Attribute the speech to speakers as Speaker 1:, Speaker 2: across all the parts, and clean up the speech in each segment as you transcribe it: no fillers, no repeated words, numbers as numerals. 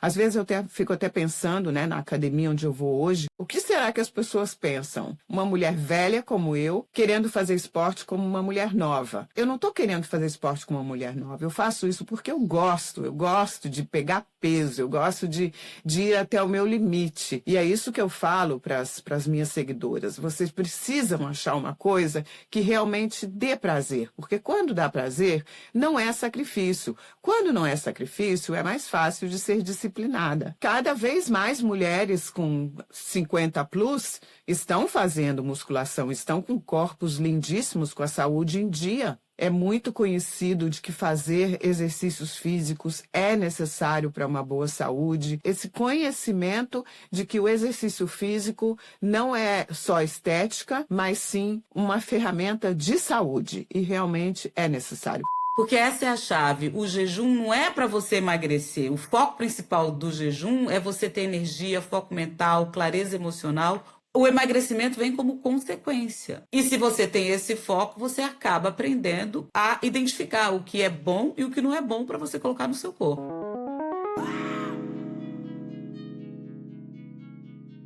Speaker 1: Às vezes fico até pensando, né, na academia onde eu vou hoje, o que será que as pessoas pensam? Uma mulher velha como eu, querendo fazer esporte como uma mulher nova. Eu não estou querendo fazer esporte como uma mulher nova, eu faço isso porque eu gosto de pegar peso, eu gosto de ir até o meu limite. E é isso que eu falo para as minhas seguidoras. Vocês precisam achar uma coisa que realmente dê prazer, porque quando dá prazer, não é sacrifício. Quando não é sacrifício, é mais fácil de ser disciplinada. Cada vez mais mulheres com 50 plus estão fazendo musculação, estão com corpos lindíssimos, com a saúde em dia. É muito conhecido de que fazer exercícios físicos é necessário para uma boa saúde. Esse conhecimento de que o exercício físico não é só estética, mas sim uma ferramenta de saúde e realmente é necessário.
Speaker 2: Porque essa é a chave. O jejum não é para você emagrecer. O foco principal do jejum é você ter energia, foco mental, clareza emocional. O emagrecimento vem como consequência. E se você tem esse foco, você acaba aprendendo a identificar o que é bom e o que não é bom para você colocar no seu corpo.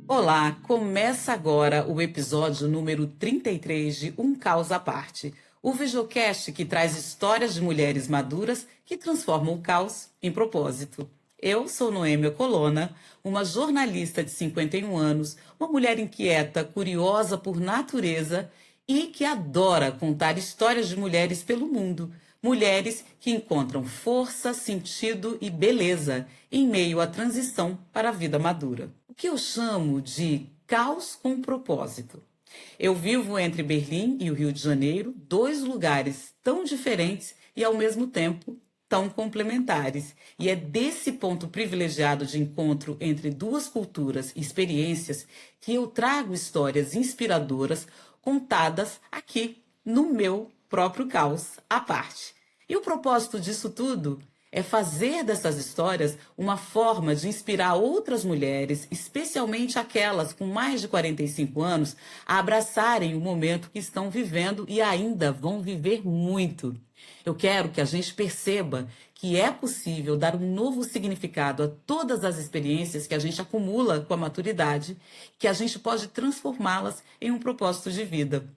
Speaker 2: Olá, começa agora o episódio número 33 de Um Caos à Parte. O videocast que traz histórias de mulheres maduras que transformam o caos em propósito. Eu sou Noêmia Colonna, uma jornalista de 51 anos, uma mulher inquieta, curiosa por natureza e que adora contar histórias de mulheres pelo mundo. Mulheres que encontram força, sentido e beleza em meio à transição para a vida madura. O que eu chamo de caos com propósito. Eu vivo entre Berlim e o Rio de Janeiro, dois lugares tão diferentes e, ao mesmo tempo, tão complementares. E é desse ponto privilegiado de encontro entre duas culturas e experiências que eu trago histórias inspiradoras contadas aqui no meu próprio caos à parte. E o propósito disso tudo é fazer dessas histórias uma forma de inspirar outras mulheres, especialmente aquelas com mais de 45 anos, a abraçarem o momento que estão vivendo e ainda vão viver muito. Eu quero que a gente perceba que é possível dar um novo significado a todas as experiências que a gente acumula com a maturidade, que a gente pode transformá-las em um propósito de vida.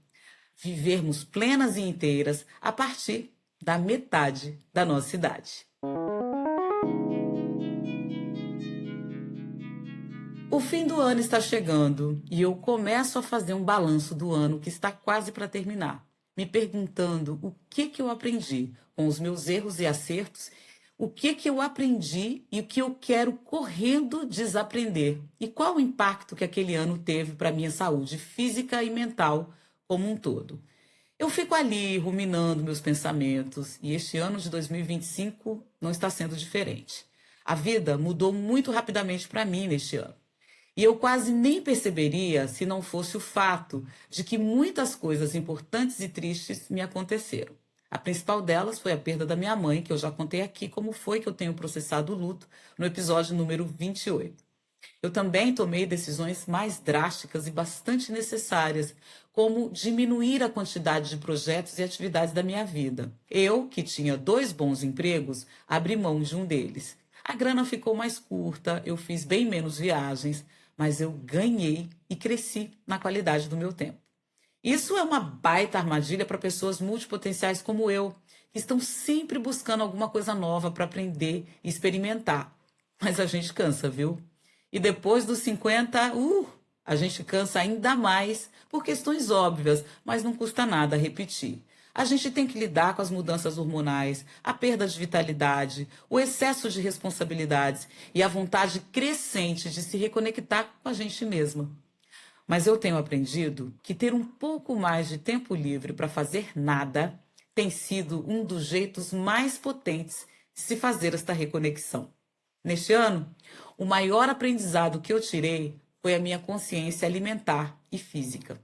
Speaker 2: Vivermos plenas e inteiras a partir da metade da nossa idade. O fim do ano está chegando e eu começo a fazer um balanço do ano que está quase para terminar, me perguntando o que eu aprendi com os meus erros e acertos, o que eu aprendi e o que eu quero correndo desaprender e qual o impacto que aquele ano teve para a minha saúde física e mental como um todo. Eu fico ali ruminando meus pensamentos e este ano de 2025 não está sendo diferente. A vida mudou muito rapidamente para mim neste ano. E eu quase nem perceberia se não fosse o fato de que muitas coisas importantes e tristes me aconteceram. A principal delas foi a perda da minha mãe, que eu já contei aqui como foi que eu tenho processado o luto no episódio número 28. Eu também tomei decisões mais drásticas e bastante necessárias, como diminuir a quantidade de projetos e atividades da minha vida. Eu, que tinha 2 bons empregos, abri mão de um deles. A grana ficou mais curta, eu fiz bem menos viagens, mas eu ganhei e cresci na qualidade do meu tempo. Isso é uma baita armadilha para pessoas multipotenciais como eu, que estão sempre buscando alguma coisa nova para aprender e experimentar. Mas a gente cansa, viu? E depois dos 50, a gente cansa ainda mais por questões óbvias, mas não custa nada repetir. A gente tem que lidar com as mudanças hormonais, a perda de vitalidade, o excesso de responsabilidades e a vontade crescente de se reconectar com a gente mesma. Mas eu tenho aprendido que ter um pouco mais de tempo livre para fazer nada tem sido um dos jeitos mais potentes de se fazer esta reconexão. Neste ano, o maior aprendizado que eu tirei foi a minha consciência alimentar e física.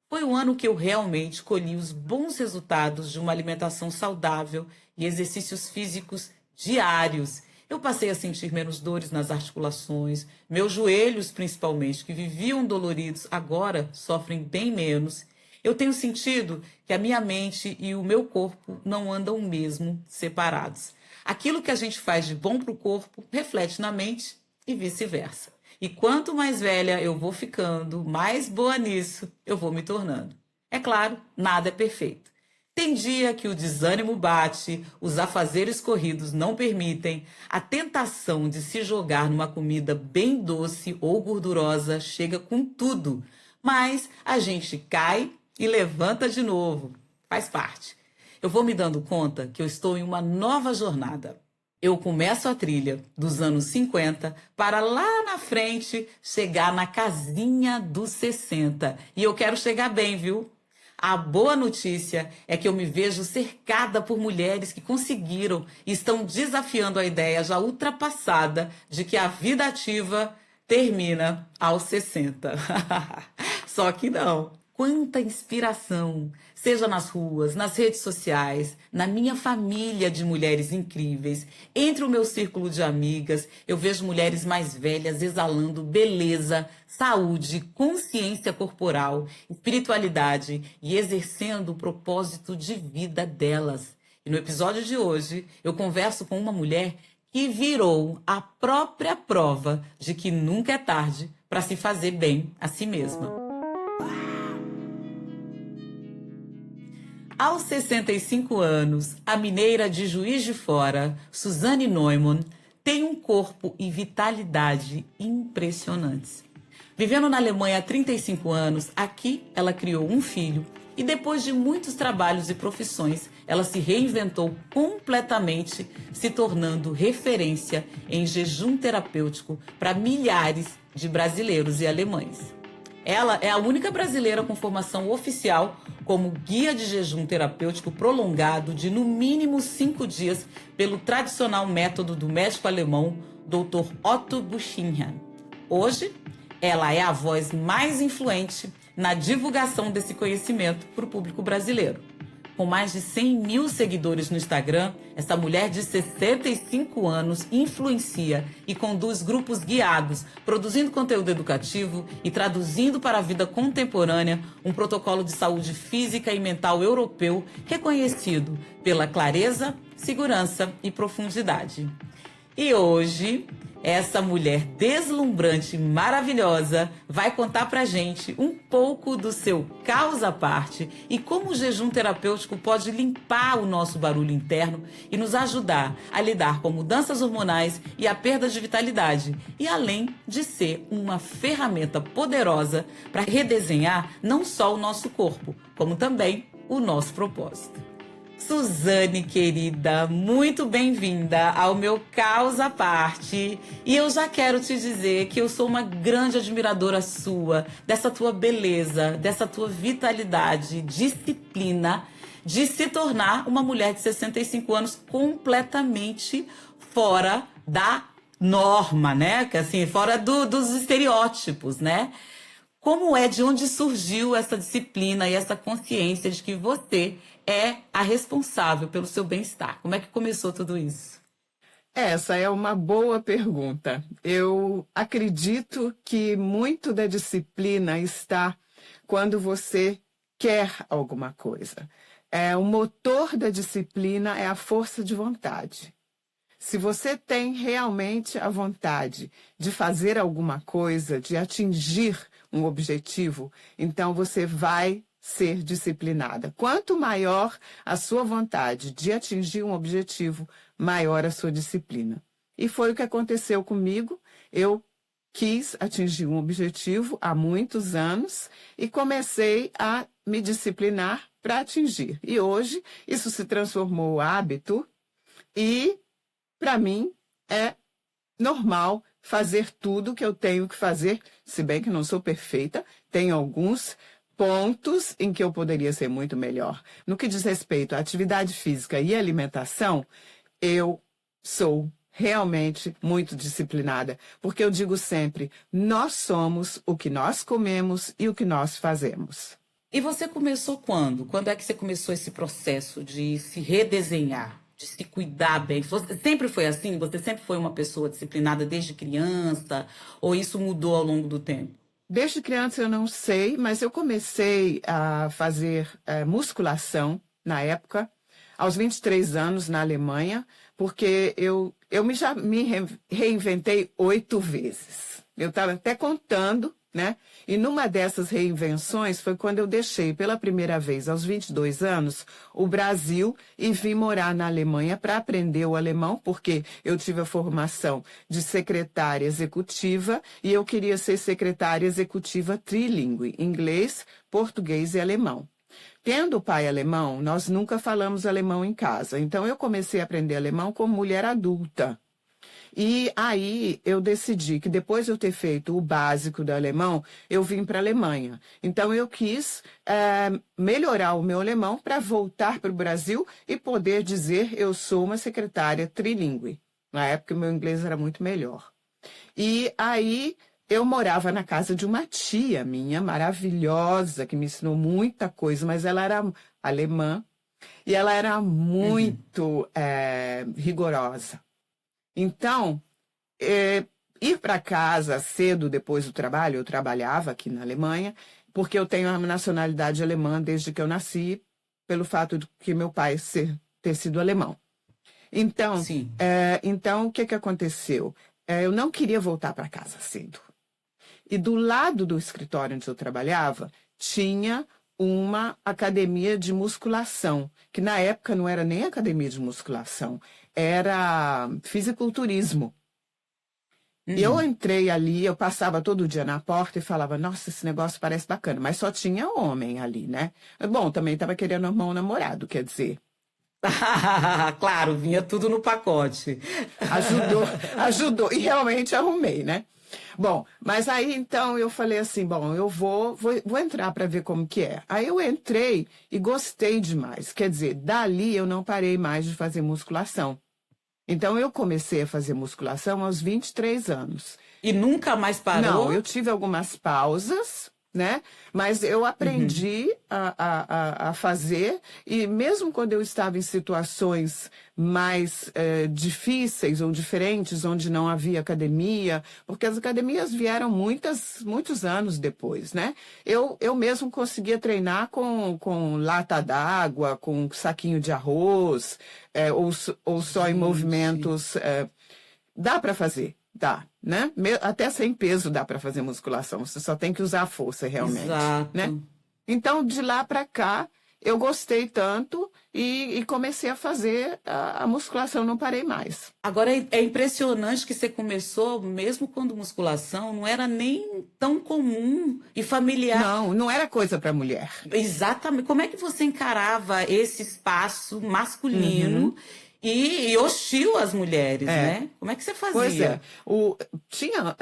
Speaker 2: Foi o ano que eu realmente colhi os bons resultados de uma alimentação saudável e exercícios físicos diários. Eu passei a sentir menos dores nas articulações, meus joelhos principalmente, que viviam doloridos, agora sofrem bem menos. Eu tenho sentido que a minha mente e o meu corpo não andam mesmo separados. Aquilo que a gente faz de bom para o corpo reflete na mente e vice-versa. E quanto mais velha eu vou ficando, mais boa nisso eu vou me tornando. É claro, nada é perfeito. Tem dia que o desânimo bate, os afazeres corridos não permitem, a tentação de se jogar numa comida bem doce ou gordurosa chega com tudo. Mas a gente cai e levanta de novo. Faz parte. Eu vou me dando conta que eu estou em uma nova jornada. Eu começo a trilha dos anos 50 para lá na frente chegar na casinha dos 60. E eu quero chegar bem, viu? A boa notícia é que eu me vejo cercada por mulheres que conseguiram e estão desafiando a ideia já ultrapassada de que a vida ativa termina aos 60. Só que não. Quanta inspiração, seja nas ruas, nas redes sociais, na minha família de mulheres incríveis, entre o meu círculo de amigas, eu vejo mulheres mais velhas exalando beleza, saúde, consciência corporal, espiritualidade e exercendo o propósito de vida delas. E no episódio de hoje, eu converso com uma mulher que virou a própria prova de que nunca é tarde para se fazer bem a si mesma. Aos 65 anos, a mineira de Juiz de Fora, Suzane Neumann, tem um corpo e vitalidade impressionantes. Vivendo na Alemanha há 35 anos, aqui ela criou um filho e depois de muitos trabalhos e profissões, ela se reinventou completamente, se tornando referência em jejum terapêutico para milhares de brasileiros e alemães. Ela é a única brasileira com formação oficial como guia de jejum terapêutico prolongado de no mínimo 5 dias pelo tradicional método do médico alemão Dr. Otto Buchingham. Hoje, ela é a voz mais influente na divulgação desse conhecimento para o público brasileiro. Com mais de 100 mil seguidores no Instagram, essa mulher de 65 anos influencia e conduz grupos guiados, produzindo conteúdo educativo e traduzindo para a vida contemporânea um protocolo de saúde física e mental europeu reconhecido pela clareza, segurança e profundidade. E hoje, essa mulher deslumbrante e maravilhosa vai contar pra gente um pouco do seu caos à parte e como o jejum terapêutico pode limpar o nosso barulho interno e nos ajudar a lidar com mudanças hormonais e a perda de vitalidade. E além de ser uma ferramenta poderosa para redesenhar não só o nosso corpo, como também o nosso propósito. Suzane, querida, muito bem-vinda ao meu Caos à Parte. E eu já quero te dizer que eu sou uma grande admiradora sua, dessa tua beleza, dessa tua vitalidade, disciplina, de se tornar uma mulher de 65 anos completamente fora da norma, né? Assim, fora dos estereótipos, né? Como é, de onde surgiu essa disciplina e essa consciência de que você é a responsável pelo seu bem-estar? Como é que começou tudo isso?
Speaker 1: Essa é uma boa pergunta. Eu acredito que muito da disciplina está quando você quer alguma coisa. O motor da disciplina é a força de vontade. Se você tem realmente a vontade de fazer alguma coisa, de atingir um objetivo, então você vai ser disciplinada. Quanto maior a sua vontade de atingir um objetivo, maior a sua disciplina. E foi o que aconteceu comigo. Eu quis atingir um objetivo há muitos anos e comecei a me disciplinar para atingir. E hoje isso se transformou em hábito e, para mim, é normal fazer tudo que eu tenho que fazer, se bem que não sou perfeita, tenho alguns pontos em que eu poderia ser muito melhor. No que diz respeito à atividade física e alimentação, eu sou realmente muito disciplinada, porque eu digo sempre, nós somos o que nós comemos e o que nós fazemos.
Speaker 2: E você começou quando? Quando é que você começou esse processo de se redesenhar, de se cuidar bem? Você sempre foi assim? Você sempre foi uma pessoa disciplinada desde criança? Ou isso mudou ao longo do tempo?
Speaker 1: Desde criança eu não sei, mas eu comecei a fazer musculação na época, aos 23 anos, na Alemanha, porque já me reinventei 8 vezes. Eu estava até contando, né? E numa dessas reinvenções foi quando eu deixei pela primeira vez, aos 22 anos, o Brasil e vim morar na Alemanha para aprender o alemão, porque eu tive a formação de secretária executiva e eu queria ser secretária executiva trilingue, inglês, português e alemão. Tendo o pai alemão, nós nunca falamos alemão em casa, então eu comecei a aprender alemão como mulher adulta. E aí eu decidi que depois de eu ter feito o básico do alemão, eu vim para a Alemanha. Então eu quis melhorar o meu alemão para voltar para o Brasil e poder dizer eu sou uma secretária trilingue. Na época o meu inglês era muito melhor. E aí eu morava na casa de uma tia minha maravilhosa, que me ensinou muita coisa, mas ela era alemã e ela era muito rigorosa. Então, ir para casa cedo depois do trabalho, eu trabalhava aqui na Alemanha, porque eu tenho a nacionalidade alemã desde que eu nasci, pelo fato de que meu pai ter sido alemão. Então, o que aconteceu? Eu não queria voltar para casa cedo. E do lado do escritório onde eu trabalhava, tinha uma academia de musculação, que na época não era nem academia de musculação, era fisiculturismo. E eu entrei ali, eu passava todo dia na porta e falava, nossa, esse negócio parece bacana, mas só tinha homem ali, né? Bom, também estava querendo arrumar um namorado, quer dizer.
Speaker 2: Claro, vinha tudo no pacote.
Speaker 1: Ajudou, e realmente arrumei, né? Bom, mas aí então eu falei assim, bom, eu vou entrar para ver como que é. Aí eu entrei e gostei demais. Quer dizer, dali eu não parei mais de fazer musculação. Então eu comecei a fazer musculação aos 23 anos.
Speaker 2: E nunca mais parou?
Speaker 1: Não, eu tive algumas pausas, né? Mas eu aprendi a fazer, e mesmo quando eu estava em situações mais difíceis ou diferentes, onde não havia academia, porque as academias vieram muitos anos depois, né? Eu mesmo conseguia treinar com lata d'água, com saquinho de arroz, ou só em movimentos. Dá para fazer. Dá, né? Até sem peso dá para fazer musculação. Você só tem que usar a força, realmente.
Speaker 2: Exato.
Speaker 1: Né? Então, de lá para cá, eu gostei tanto e comecei a fazer a musculação, não parei mais.
Speaker 2: Agora, é impressionante que você começou, mesmo quando musculação não era nem tão comum e familiar.
Speaker 1: Não era coisa para mulher.
Speaker 2: Exatamente. Como é que você encarava esse espaço masculino e hostil às mulheres, né? Como é que você fazia?
Speaker 1: Pois é.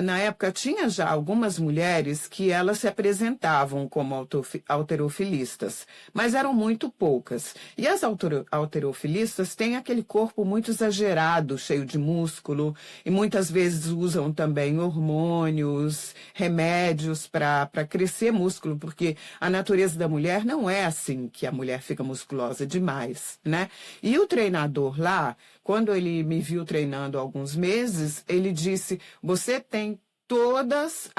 Speaker 1: Na época, tinha já algumas mulheres que elas se apresentavam como halterofilistas, mas eram muito poucas. E as halterofilistas têm aquele corpo muito exagerado, cheio de músculo, e muitas vezes usam também hormônios, remédios para crescer músculo, porque a natureza da mulher não é assim, que a mulher fica musculosa demais, né? E o treinador lá, quando ele me viu treinando há alguns meses, ele disse, você tem todas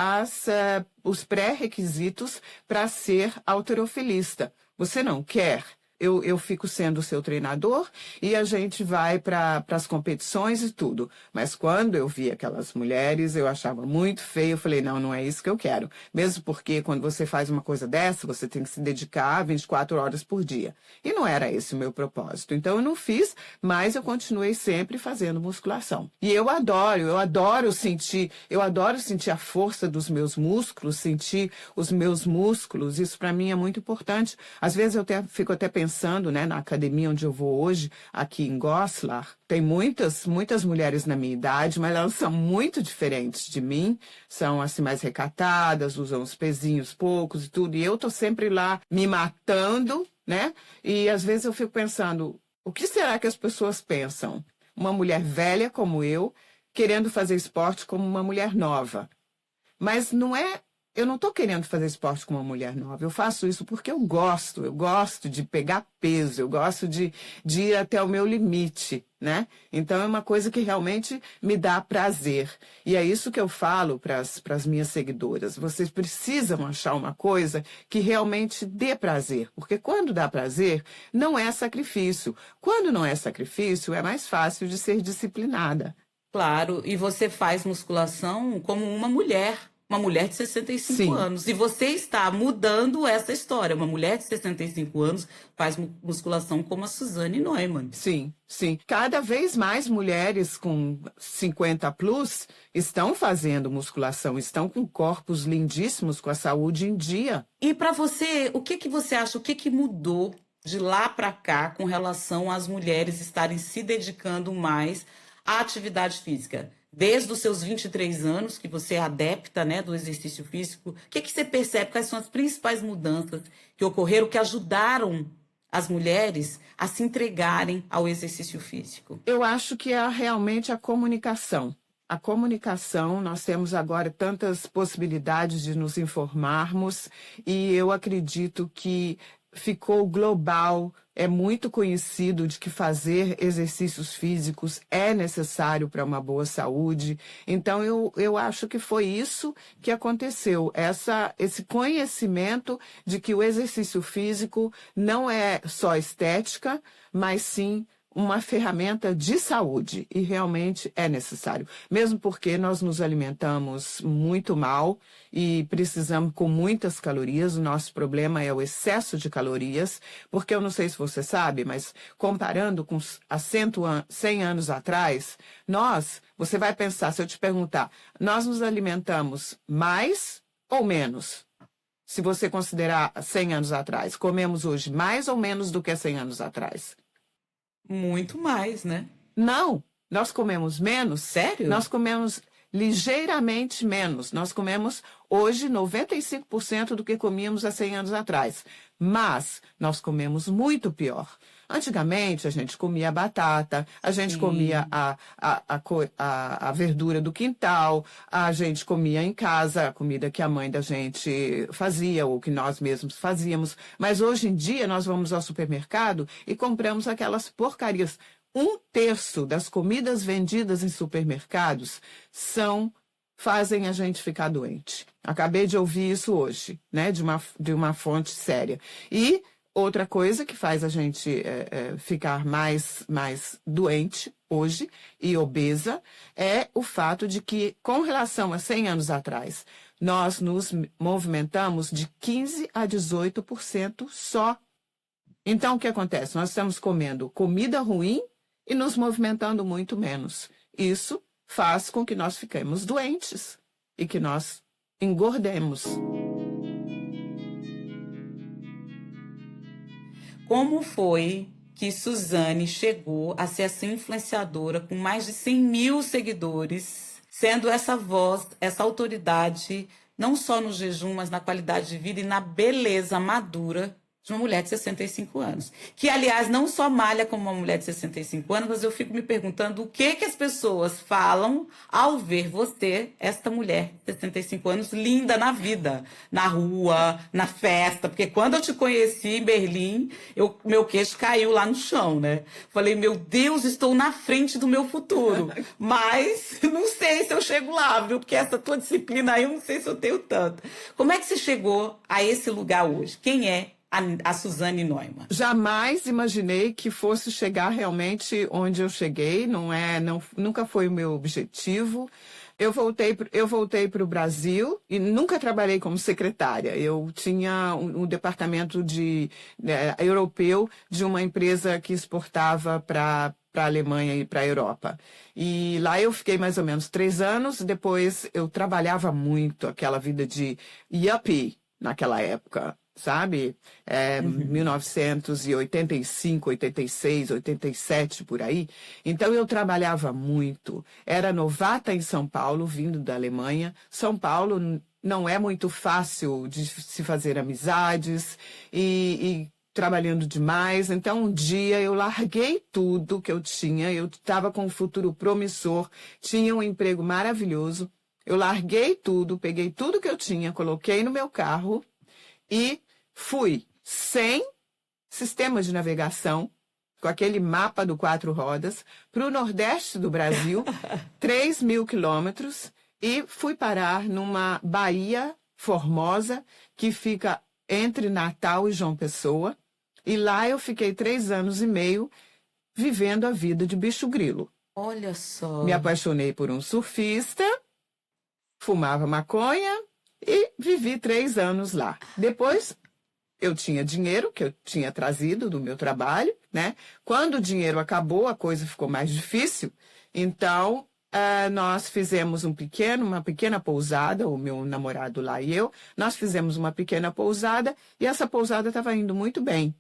Speaker 1: os pré-requisitos para ser halterofilista. Você não quer? Eu fico sendo o seu treinador e a gente vai para as competições e tudo. Mas quando eu vi aquelas mulheres, eu achava muito feio. Eu falei, não é isso que eu quero. Mesmo porque quando você faz uma coisa dessa, você tem que se dedicar 24 horas por dia. E não era esse o meu propósito. Então eu não fiz, mas eu continuei sempre fazendo musculação. E eu adoro sentir a força dos meus músculos, sentir os meus músculos. Isso para mim é muito importante. Às vezes eu fico até pensando, né, na academia onde eu vou hoje, aqui em Goslar, tem muitas mulheres na minha idade, mas elas são muito diferentes de mim, são assim mais recatadas, usam os pezinhos poucos e tudo, e eu tô sempre lá me matando, né? E às vezes eu fico pensando, o que será que as pessoas pensam? Uma mulher velha como eu, querendo fazer esporte como uma mulher nova. Mas não é Eu não estou querendo fazer esporte com uma mulher nova. Eu faço isso porque eu gosto de pegar peso, eu gosto de ir até o meu limite, né? Então é uma coisa que realmente me dá prazer. E é isso que eu falo para as minhas seguidoras. Vocês precisam achar uma coisa que realmente dê prazer. Porque quando dá prazer, não é sacrifício. Quando não é sacrifício, é mais fácil de ser disciplinada.
Speaker 2: Claro, e você faz musculação como uma mulher de 65
Speaker 1: Sim.
Speaker 2: anos. E você está mudando essa história. Uma mulher de 65 anos faz musculação como a Suzane Neumann.
Speaker 1: Sim, sim. Cada vez mais mulheres com 50 plus estão fazendo musculação, estão com corpos lindíssimos, com a saúde em dia.
Speaker 2: E para você, o que você acha? O que mudou de lá para cá com relação às mulheres estarem se dedicando mais à atividade física? Desde os seus 23 anos, que você é adepta, né, do exercício físico, o que você percebe? Quais são as principais mudanças que ocorreram, que ajudaram as mulheres a se entregarem ao exercício físico?
Speaker 1: Eu acho que é realmente a comunicação. A comunicação, nós temos agora tantas possibilidades de nos informarmos e eu acredito que ficou global, é muito conhecido de que fazer exercícios físicos é necessário para uma boa saúde. Então, eu acho que foi isso que aconteceu, esse conhecimento de que o exercício físico não é só estética, mas sim uma ferramenta de saúde e realmente é necessário. Mesmo porque nós nos alimentamos muito mal e precisamos com muitas calorias. O nosso problema é o excesso de calorias, porque eu não sei se você sabe, mas comparando com há 100 anos atrás, você vai pensar, se eu te perguntar, nós nos alimentamos mais ou menos? Se você considerar 100 anos atrás, comemos hoje mais ou menos do que 100 anos atrás?
Speaker 2: Muito mais, né?
Speaker 1: Não, nós comemos menos.
Speaker 2: Sério?
Speaker 1: Nós comemos ligeiramente menos. Nós comemos hoje 95% do que comíamos há 100 anos atrás. Mas nós comemos muito pior. Antigamente, a gente comia batata, a gente comia a verdura do quintal, a gente comia em casa a comida que a mãe da gente fazia ou que nós mesmos fazíamos. Mas hoje em dia, nós vamos ao supermercado e compramos aquelas porcarias. 1/3 das comidas vendidas em supermercados fazem a gente ficar doente. Acabei de ouvir isso hoje, né, de uma fonte séria. E outra coisa que faz a gente ficar mais doente hoje e obesa é o fato de que, com relação a 100 anos atrás, nós nos movimentamos de 15% a 18% só. Então, o que acontece? Nós estamos comendo comida ruim e nos movimentando muito menos. Isso faz com que nós fiquemos doentes e que nós engordemos.
Speaker 2: Como foi que Suzane chegou a ser essa influenciadora com mais de 100 mil seguidores, sendo essa voz, essa autoridade, não só no jejum, mas na qualidade de vida e na beleza madura de uma mulher de 65 anos? Que, aliás, não só malha como uma mulher de 65 anos, mas eu fico me perguntando o que as pessoas falam ao ver você, esta mulher de 65 anos, linda na vida, na rua, na festa. Porque quando eu te conheci em Berlim, meu queixo caiu lá no chão, né? Falei, meu Deus, estou na frente do meu futuro. Mas não sei se eu chego lá, viu? Porque essa tua disciplina aí, eu não sei se eu tenho tanto. Como é que você chegou a esse lugar hoje? Quem é a Suzane Neumann?
Speaker 1: Jamais imaginei que fosse chegar realmente onde eu cheguei. Nunca foi o meu objetivo. Eu voltei para o Brasil e nunca trabalhei como secretária. Eu tinha um departamento europeu de uma empresa que exportava para a Alemanha e para a Europa. E lá eu fiquei mais ou menos 3 anos. Depois eu trabalhava muito, aquela vida de yuppie naquela época. Sabe? 1985, 86, 87, por aí. Então, eu trabalhava muito. Era novata em São Paulo, vindo da Alemanha. São Paulo não é muito fácil de se fazer amizades e trabalhando demais. Então, um dia eu larguei tudo que eu tinha. Eu estava com um futuro promissor, tinha um emprego maravilhoso. Eu larguei tudo, peguei tudo que eu tinha, coloquei no meu carro e fui sem sistema de navegação, com aquele mapa do 4 rodas, para o nordeste do Brasil, 3.000 quilômetros, e fui parar numa Baía Formosa, que fica entre Natal e João Pessoa, e lá eu fiquei 3 anos e meio vivendo a vida de bicho grilo.
Speaker 2: Olha só.
Speaker 1: Me apaixonei por um surfista, fumava maconha e vivi 3 anos lá. Depois, eu tinha dinheiro que eu tinha trazido do meu trabalho, né? Quando o dinheiro acabou, a coisa ficou mais difícil. Então, nós fizemos uma pequena pousada, o meu namorado lá e eu, nós fizemos uma pequena pousada e essa pousada estava indo muito bem.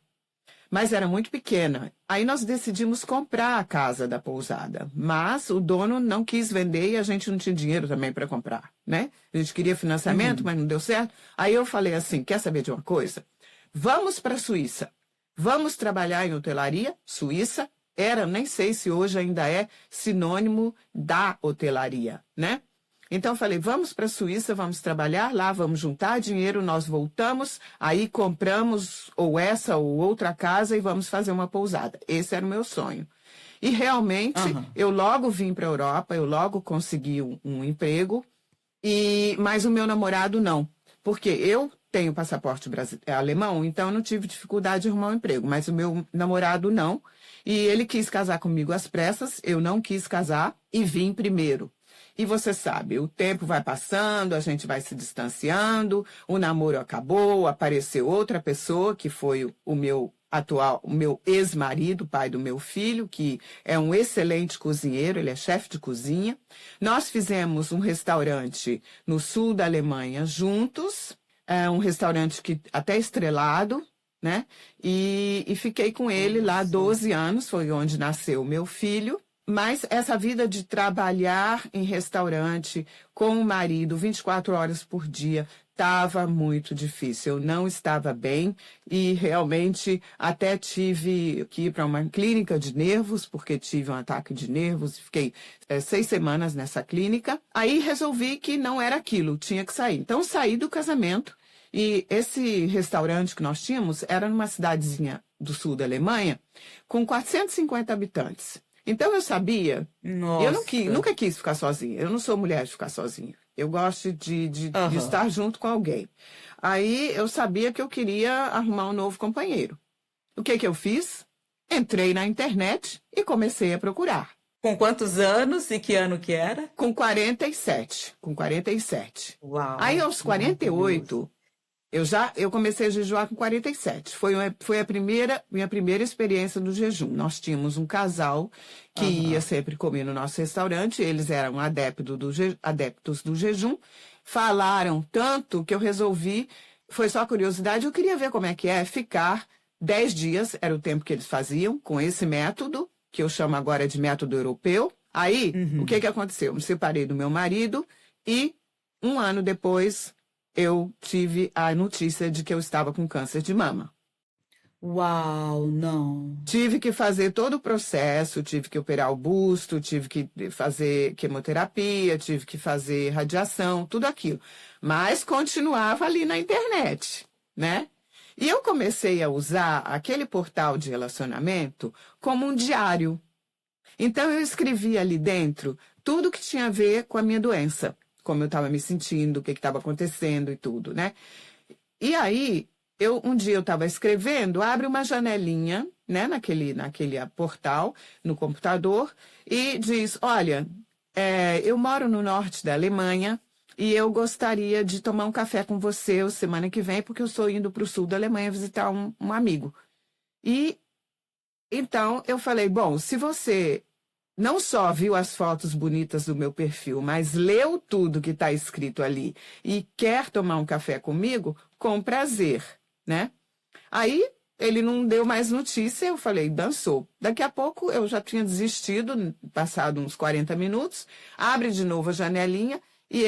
Speaker 1: Mas era muito pequena. Aí nós decidimos comprar a casa da pousada. Mas o dono não quis vender e a gente não tinha dinheiro também para comprar, né? A gente queria financiamento, mas não deu certo. Aí eu falei assim, quer saber de uma coisa? Vamos para a Suíça. Vamos trabalhar em hotelaria. Suíça nem sei se hoje ainda é sinônimo da hotelaria, né? Então eu falei, vamos para a Suíça, vamos trabalhar lá, vamos juntar dinheiro, nós voltamos, aí compramos ou essa ou outra casa e vamos fazer uma pousada. Esse era o meu sonho. E realmente, eu logo vim para a Europa, eu logo consegui um emprego, mas o meu namorado não. Porque eu tenho passaporte alemão, então eu não tive dificuldade de arrumar um emprego, mas o meu namorado não. E ele quis casar comigo às pressas, eu não quis casar e vim primeiro. E você sabe, o tempo vai passando, a gente vai se distanciando, o namoro acabou, apareceu outra pessoa, que foi o meu ex-marido, pai do meu filho, que é um excelente cozinheiro, ele é chefe de cozinha. Nós fizemos um restaurante no sul da Alemanha juntos, um restaurante até estrelado, né? E fiquei com ele lá 12 anos, foi onde nasceu o meu filho. Mas essa vida de trabalhar em restaurante com o marido 24 horas por dia estava muito difícil. Eu não estava bem e realmente até tive que ir para uma clínica de nervos, porque tive um ataque de nervos. Fiquei 6 semanas nessa clínica. Aí resolvi que não era aquilo, tinha que sair. Então saí do casamento e esse restaurante que nós tínhamos era numa cidadezinha do sul da Alemanha com 450 habitantes. Então eu sabia,
Speaker 2: Nossa.
Speaker 1: eu nunca quis ficar sozinha, eu não sou mulher de ficar sozinha, eu gosto de estar junto com alguém. Aí eu sabia que eu queria arrumar um novo companheiro. O que eu fiz? Entrei na internet e comecei a procurar.
Speaker 2: Com quantos anos e que ano que era?
Speaker 1: Com 47.
Speaker 2: Uau.
Speaker 1: Aí aos 48... Eu comecei a jejuar com 47. Foi minha primeira experiência no jejum. Nós tínhamos um casal que ia sempre comer no nosso restaurante. Eles eram adeptos do jejum. Falaram tanto que eu resolvi, foi só curiosidade, eu queria ver como é que é ficar 10 dias, era o tempo que eles faziam, com esse método, que eu chamo agora de método europeu. Aí, o que aconteceu? Eu me separei do meu marido e 1 ano depois eu tive a notícia de que eu estava com câncer de mama.
Speaker 2: Uau, não.
Speaker 1: Tive que fazer todo o processo, tive que operar o busto, tive que fazer quimioterapia, tive que fazer radiação, tudo aquilo. Mas continuava ali na internet, né? E eu comecei a usar aquele portal de relacionamento como um diário. Então eu escrevia ali dentro tudo que tinha a ver com a minha doença. Como eu estava me sentindo, o que estava acontecendo e tudo, né? E aí, um dia eu estava escrevendo, abre uma janelinha, né, naquele portal, no computador, e diz, olha, eu moro no norte da Alemanha e eu gostaria de tomar um café com você semana que vem, porque eu estou indo para o sul da Alemanha visitar um amigo. E então eu falei, bom, se você não só viu as fotos bonitas do meu perfil, mas leu tudo que está escrito ali e quer tomar um café comigo, com prazer, né? Aí ele não deu mais notícia, eu falei, dançou. Daqui a pouco eu já tinha desistido, passado uns 40 minutos, abre de novo a janelinha e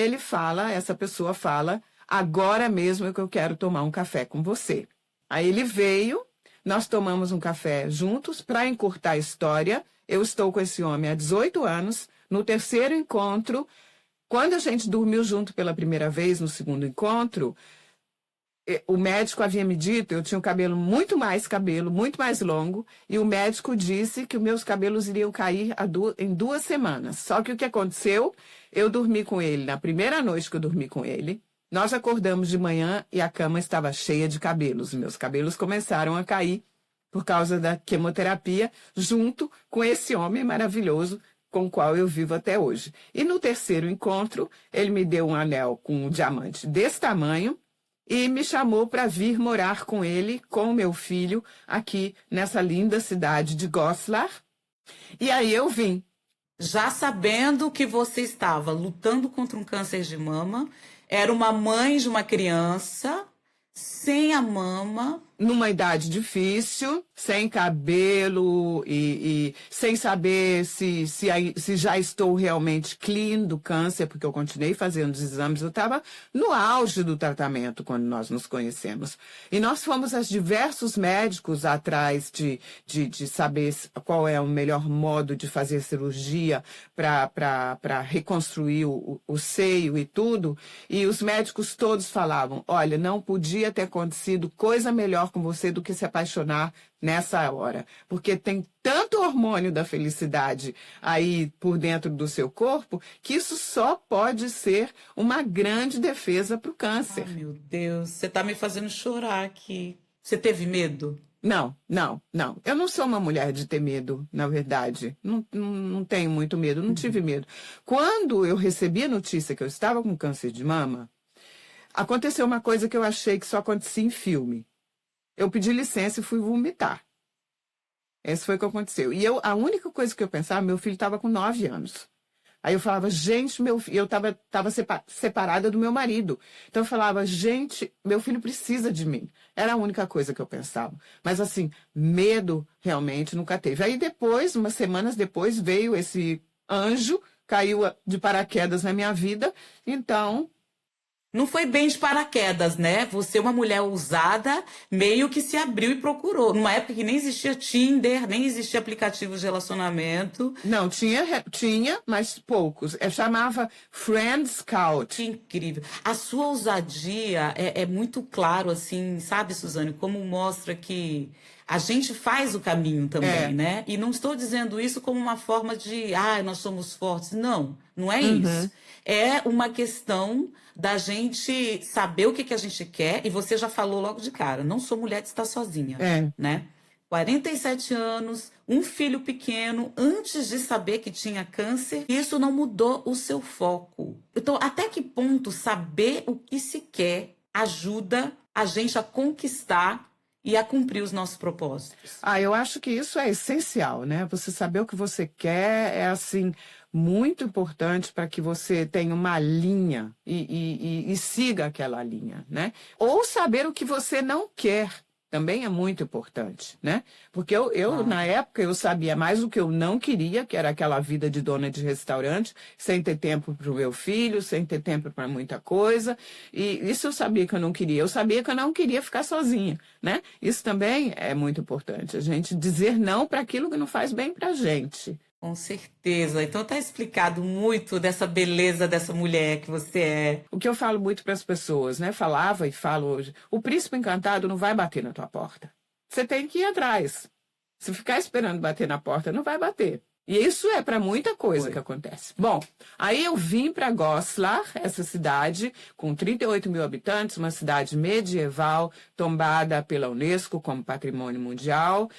Speaker 1: essa pessoa fala, agora mesmo é que eu quero tomar um café com você. Aí ele veio, nós tomamos um café juntos, para encurtar a história. Eu estou com esse homem há 18 anos. No terceiro encontro, Quando a gente dormiu junto pela primeira vez, no segundo encontro, o médico havia me dito, eu tinha um cabelo, muito mais longo, e o médico disse que os meus cabelos iriam cair em 2 semanas. Só que o que aconteceu? Eu dormi com ele, na primeira noite que eu dormi com ele, nós acordamos de manhã e a cama estava cheia de cabelos. Meus cabelos começaram a cair por causa da quimioterapia, junto com esse homem maravilhoso com o qual eu vivo até hoje. E no terceiro encontro, ele me deu um anel com um diamante desse tamanho, e me chamou para vir morar com ele, com o meu filho, aqui nessa linda cidade de Goslar. E aí eu vim.
Speaker 2: Já sabendo que você estava lutando contra um câncer de mama, era uma mãe de uma criança sem a mama,
Speaker 1: Numa idade difícil, sem cabelo e sem saber se já estou realmente clean do câncer, porque eu continuei fazendo os exames. Eu estava no auge do tratamento quando nós nos conhecemos. E nós fomos a diversos médicos atrás de saber qual é o melhor modo de fazer cirurgia para reconstruir o seio e tudo. E os médicos todos falavam, olha, não podia ter acontecido coisa melhor com você do que se apaixonar nessa hora, porque tem tanto hormônio da felicidade aí por dentro do seu corpo que isso só pode ser uma grande defesa para o câncer.
Speaker 2: Ai, meu Deus, você tá me fazendo chorar aqui. Você teve medo?
Speaker 1: Não. Eu não sou uma mulher de ter medo, na verdade. Não tenho muito medo, não tive medo. Quando eu recebi a notícia que eu estava com câncer de mama, aconteceu uma coisa que eu achei que só acontecia em filme. Eu pedi licença e fui vomitar. Esse foi o que aconteceu. E a única coisa que eu pensava, meu filho estava com 9 anos. Aí eu falava, gente, eu estava separada do meu marido. Então eu falava, gente, meu filho precisa de mim. Era a única coisa que eu pensava. Mas assim, medo realmente nunca teve. Aí depois, umas semanas depois, veio esse anjo, caiu de paraquedas na minha vida. Então...
Speaker 2: Não foi bem de paraquedas, né? Você, uma mulher ousada, meio que se abriu e procurou. Numa época que nem existia Tinder, nem existia aplicativos de relacionamento.
Speaker 1: Não, tinha, mas poucos. Chamava Friend Scout.
Speaker 2: Que incrível. A sua ousadia é muito claro, assim, sabe, Suzane? Como mostra que a gente faz o caminho também, né? E não estou dizendo isso como uma forma de, nós somos fortes. Não, não é isso. É uma questão da gente saber o que a gente quer, e você já falou logo de cara, não sou mulher de estar sozinha, né? 47 anos, um filho pequeno, antes de saber que tinha câncer, isso não mudou o seu foco. Então, até que ponto saber o que se quer ajuda a gente a conquistar e a cumprir os nossos propósitos?
Speaker 1: Eu acho que isso é essencial, né? Você saber o que você quer é, assim, muito importante para que você tenha uma linha e siga aquela linha, né? Ou saber o que você não quer também é muito importante, né? Porque na época, eu sabia mais o que eu não queria, que era aquela vida de dona de restaurante, sem ter tempo para o meu filho, sem ter tempo para muita coisa. E isso eu sabia que eu não queria. Eu sabia que eu não queria ficar sozinha, né? Isso também é muito importante, a gente dizer não para aquilo que não faz bem para a gente.
Speaker 2: Com certeza. Então tá explicado muito dessa beleza dessa mulher que você é.
Speaker 1: O que eu falo muito para as pessoas, né? Falava e falo hoje. O príncipe encantado não vai bater na tua porta. Você tem que ir atrás. Se ficar esperando bater na porta, não vai bater. E isso é para muita coisa que acontece. Bom, aí eu vim para Goslar, essa cidade com 38 mil habitantes, uma cidade medieval, tombada pela Unesco como Patrimônio Mundial,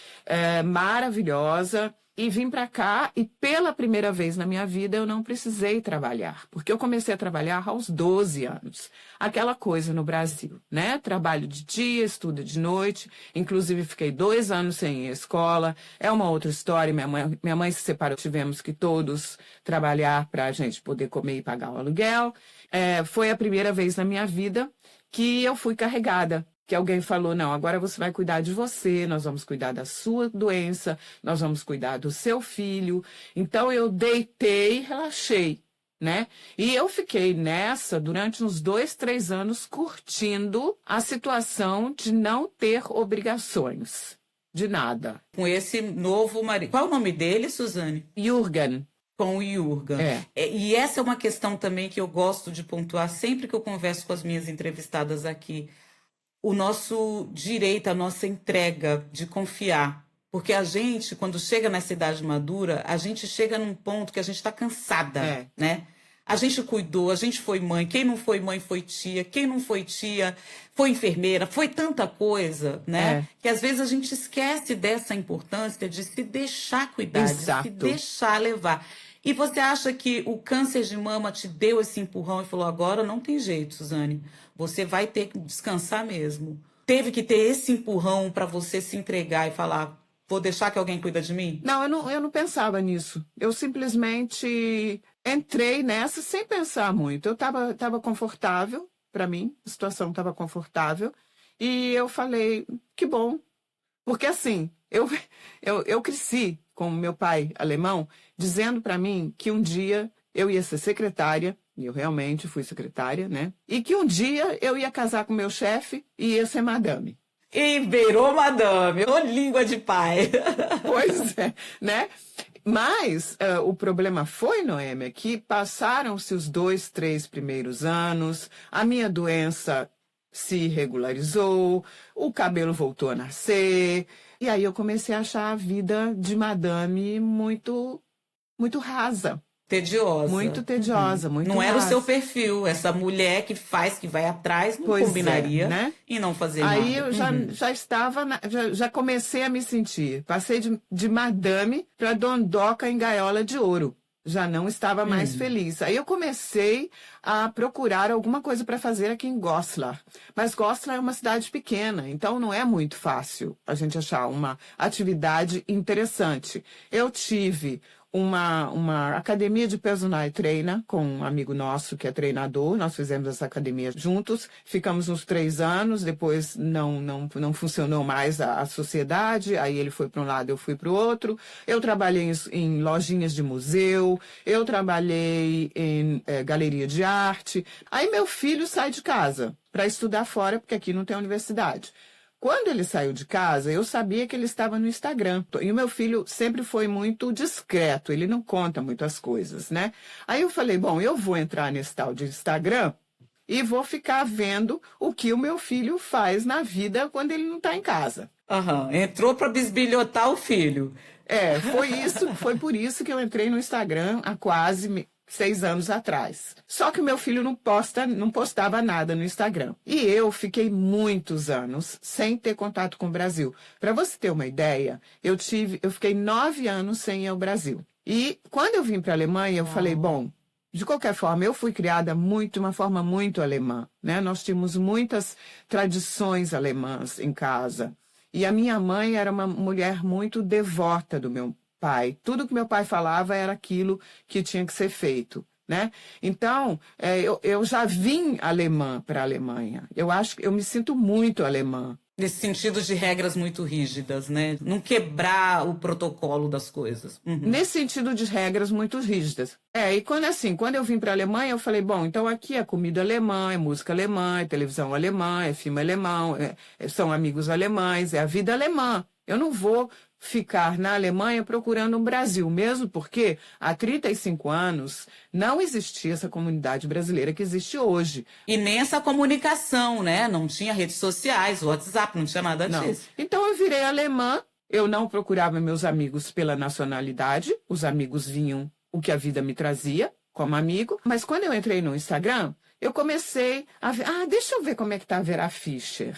Speaker 1: maravilhosa. E vim para cá e pela primeira vez na minha vida eu não precisei trabalhar, porque eu comecei a trabalhar aos 12 anos. Aquela coisa no Brasil, né? Trabalho de dia, estudo de noite, inclusive fiquei 2 anos sem ir à escola. É uma outra história, minha mãe se separou, tivemos que todos trabalhar para a gente poder comer e pagar o aluguel. Foi a primeira vez na minha vida que eu fui carregada. Que alguém falou, não, agora você vai cuidar de você, nós vamos cuidar da sua doença, nós vamos cuidar do seu filho. Então, eu deitei e relaxei, né? E eu fiquei nessa durante uns 2, 3 anos curtindo a situação de não ter obrigações de nada.
Speaker 2: Com esse novo marido. Qual é o nome dele, Suzane?
Speaker 1: Jürgen.
Speaker 2: Com o Jurgen. E essa é uma questão também que eu gosto de pontuar sempre que eu converso com as minhas entrevistadas aqui. O nosso direito, a nossa entrega de confiar. Porque a gente, quando chega nessa idade madura, a gente chega num ponto que a gente está cansada, né? A gente cuidou, a gente foi mãe. Quem não foi mãe foi tia. Quem não foi tia foi enfermeira. Foi tanta coisa, né? Que às vezes a gente esquece dessa importância de se deixar cuidar,
Speaker 1: Exato.
Speaker 2: de se deixar levar. E você acha que o câncer de mama te deu esse empurrão e falou, agora não tem jeito, Suzane, você vai ter que descansar mesmo. Teve que ter esse empurrão para você se entregar e falar, vou deixar que alguém cuida de mim?
Speaker 1: Não, eu não pensava nisso. Eu simplesmente entrei nessa sem pensar muito. Eu estava confortável, para mim, a situação estava confortável, e eu falei, que bom. Porque assim, eu cresci com meu pai alemão, dizendo para mim que um dia eu ia ser secretária, e eu realmente fui secretária, né? E que um dia eu ia casar com meu chefe e ia ser madame.
Speaker 2: E virou madame, ô língua de pai.
Speaker 1: Pois é, né? Mas o problema foi, Noêmia, que passaram-se os 2, 3 primeiros anos, a minha doença se regularizou, o cabelo voltou a nascer, e aí eu comecei a achar a vida de madame muito, muito rasa.
Speaker 2: Tediosa.
Speaker 1: Muito tediosa, muito
Speaker 2: Não era o
Speaker 1: rasa.
Speaker 2: seu perfil, essa mulher que faz, que vai atrás, não combinaria,
Speaker 1: né?
Speaker 2: E não fazer nada.
Speaker 1: Aí eu já estava, já comecei a me sentir. Passei de madame para dondoca em gaiola de ouro. Já não estava mais feliz. Aí eu comecei a procurar alguma coisa para fazer aqui em Goslar. Mas Goslar é uma cidade pequena, então não é muito fácil a gente achar uma atividade interessante. Eu tive uma academia de personal trainer com um amigo nosso que é treinador. Nós fizemos essa academia juntos, ficamos uns 3 anos, depois não funcionou mais a sociedade, aí ele foi para um lado, eu fui para o outro. Eu trabalhei em lojinhas de museu, eu trabalhei em galeria de arte. Aí meu filho sai de casa para estudar fora, porque aqui não tem universidade. Quando ele saiu de casa, eu sabia que ele estava no Instagram. E o meu filho sempre foi muito discreto, ele não conta muito as coisas, né? Aí eu falei, bom, eu vou entrar nesse tal de Instagram e vou ficar vendo o que o meu filho faz na vida quando ele não está em casa.
Speaker 2: Entrou para bisbilhotar o filho.
Speaker 1: Foi por isso que eu entrei no Instagram há quase 6 anos atrás. Só que o meu filho não postava nada no Instagram. E eu fiquei muitos anos sem ter contato com o Brasil. Para você ter uma ideia, eu fiquei 9 anos sem ir ao Brasil. E quando eu vim para a Alemanha, eu falei, bom, de qualquer forma, eu fui criada de uma forma muito alemã, né? Nós tínhamos muitas tradições alemãs em casa. E a minha mãe era uma mulher muito devota do meu pai. Tudo que meu pai falava era aquilo que tinha que ser feito, né? Então, eu já vim alemã para a Alemanha. Eu acho que eu me sinto muito alemã.
Speaker 2: Nesse sentido de regras muito rígidas, né? Não quebrar o protocolo das coisas.
Speaker 1: Nesse sentido de regras muito rígidas. E quando eu vim para a Alemanha, eu falei, bom, então aqui é comida alemã, é música alemã, é televisão alemã, é filme alemão, são amigos alemães, é a vida alemã. Eu não vou ficar na Alemanha procurando um Brasil, mesmo porque há 35 anos não existia essa comunidade brasileira que existe hoje.
Speaker 2: E nem essa comunicação, né? Não tinha redes sociais, WhatsApp, não tinha nada disso.
Speaker 1: Então eu virei alemã, eu não procurava meus amigos pela nacionalidade, os amigos vinham o que a vida me trazia como amigo, mas quando eu entrei no Instagram, eu comecei a ver, deixa eu ver como é que tá a Vera Fischer.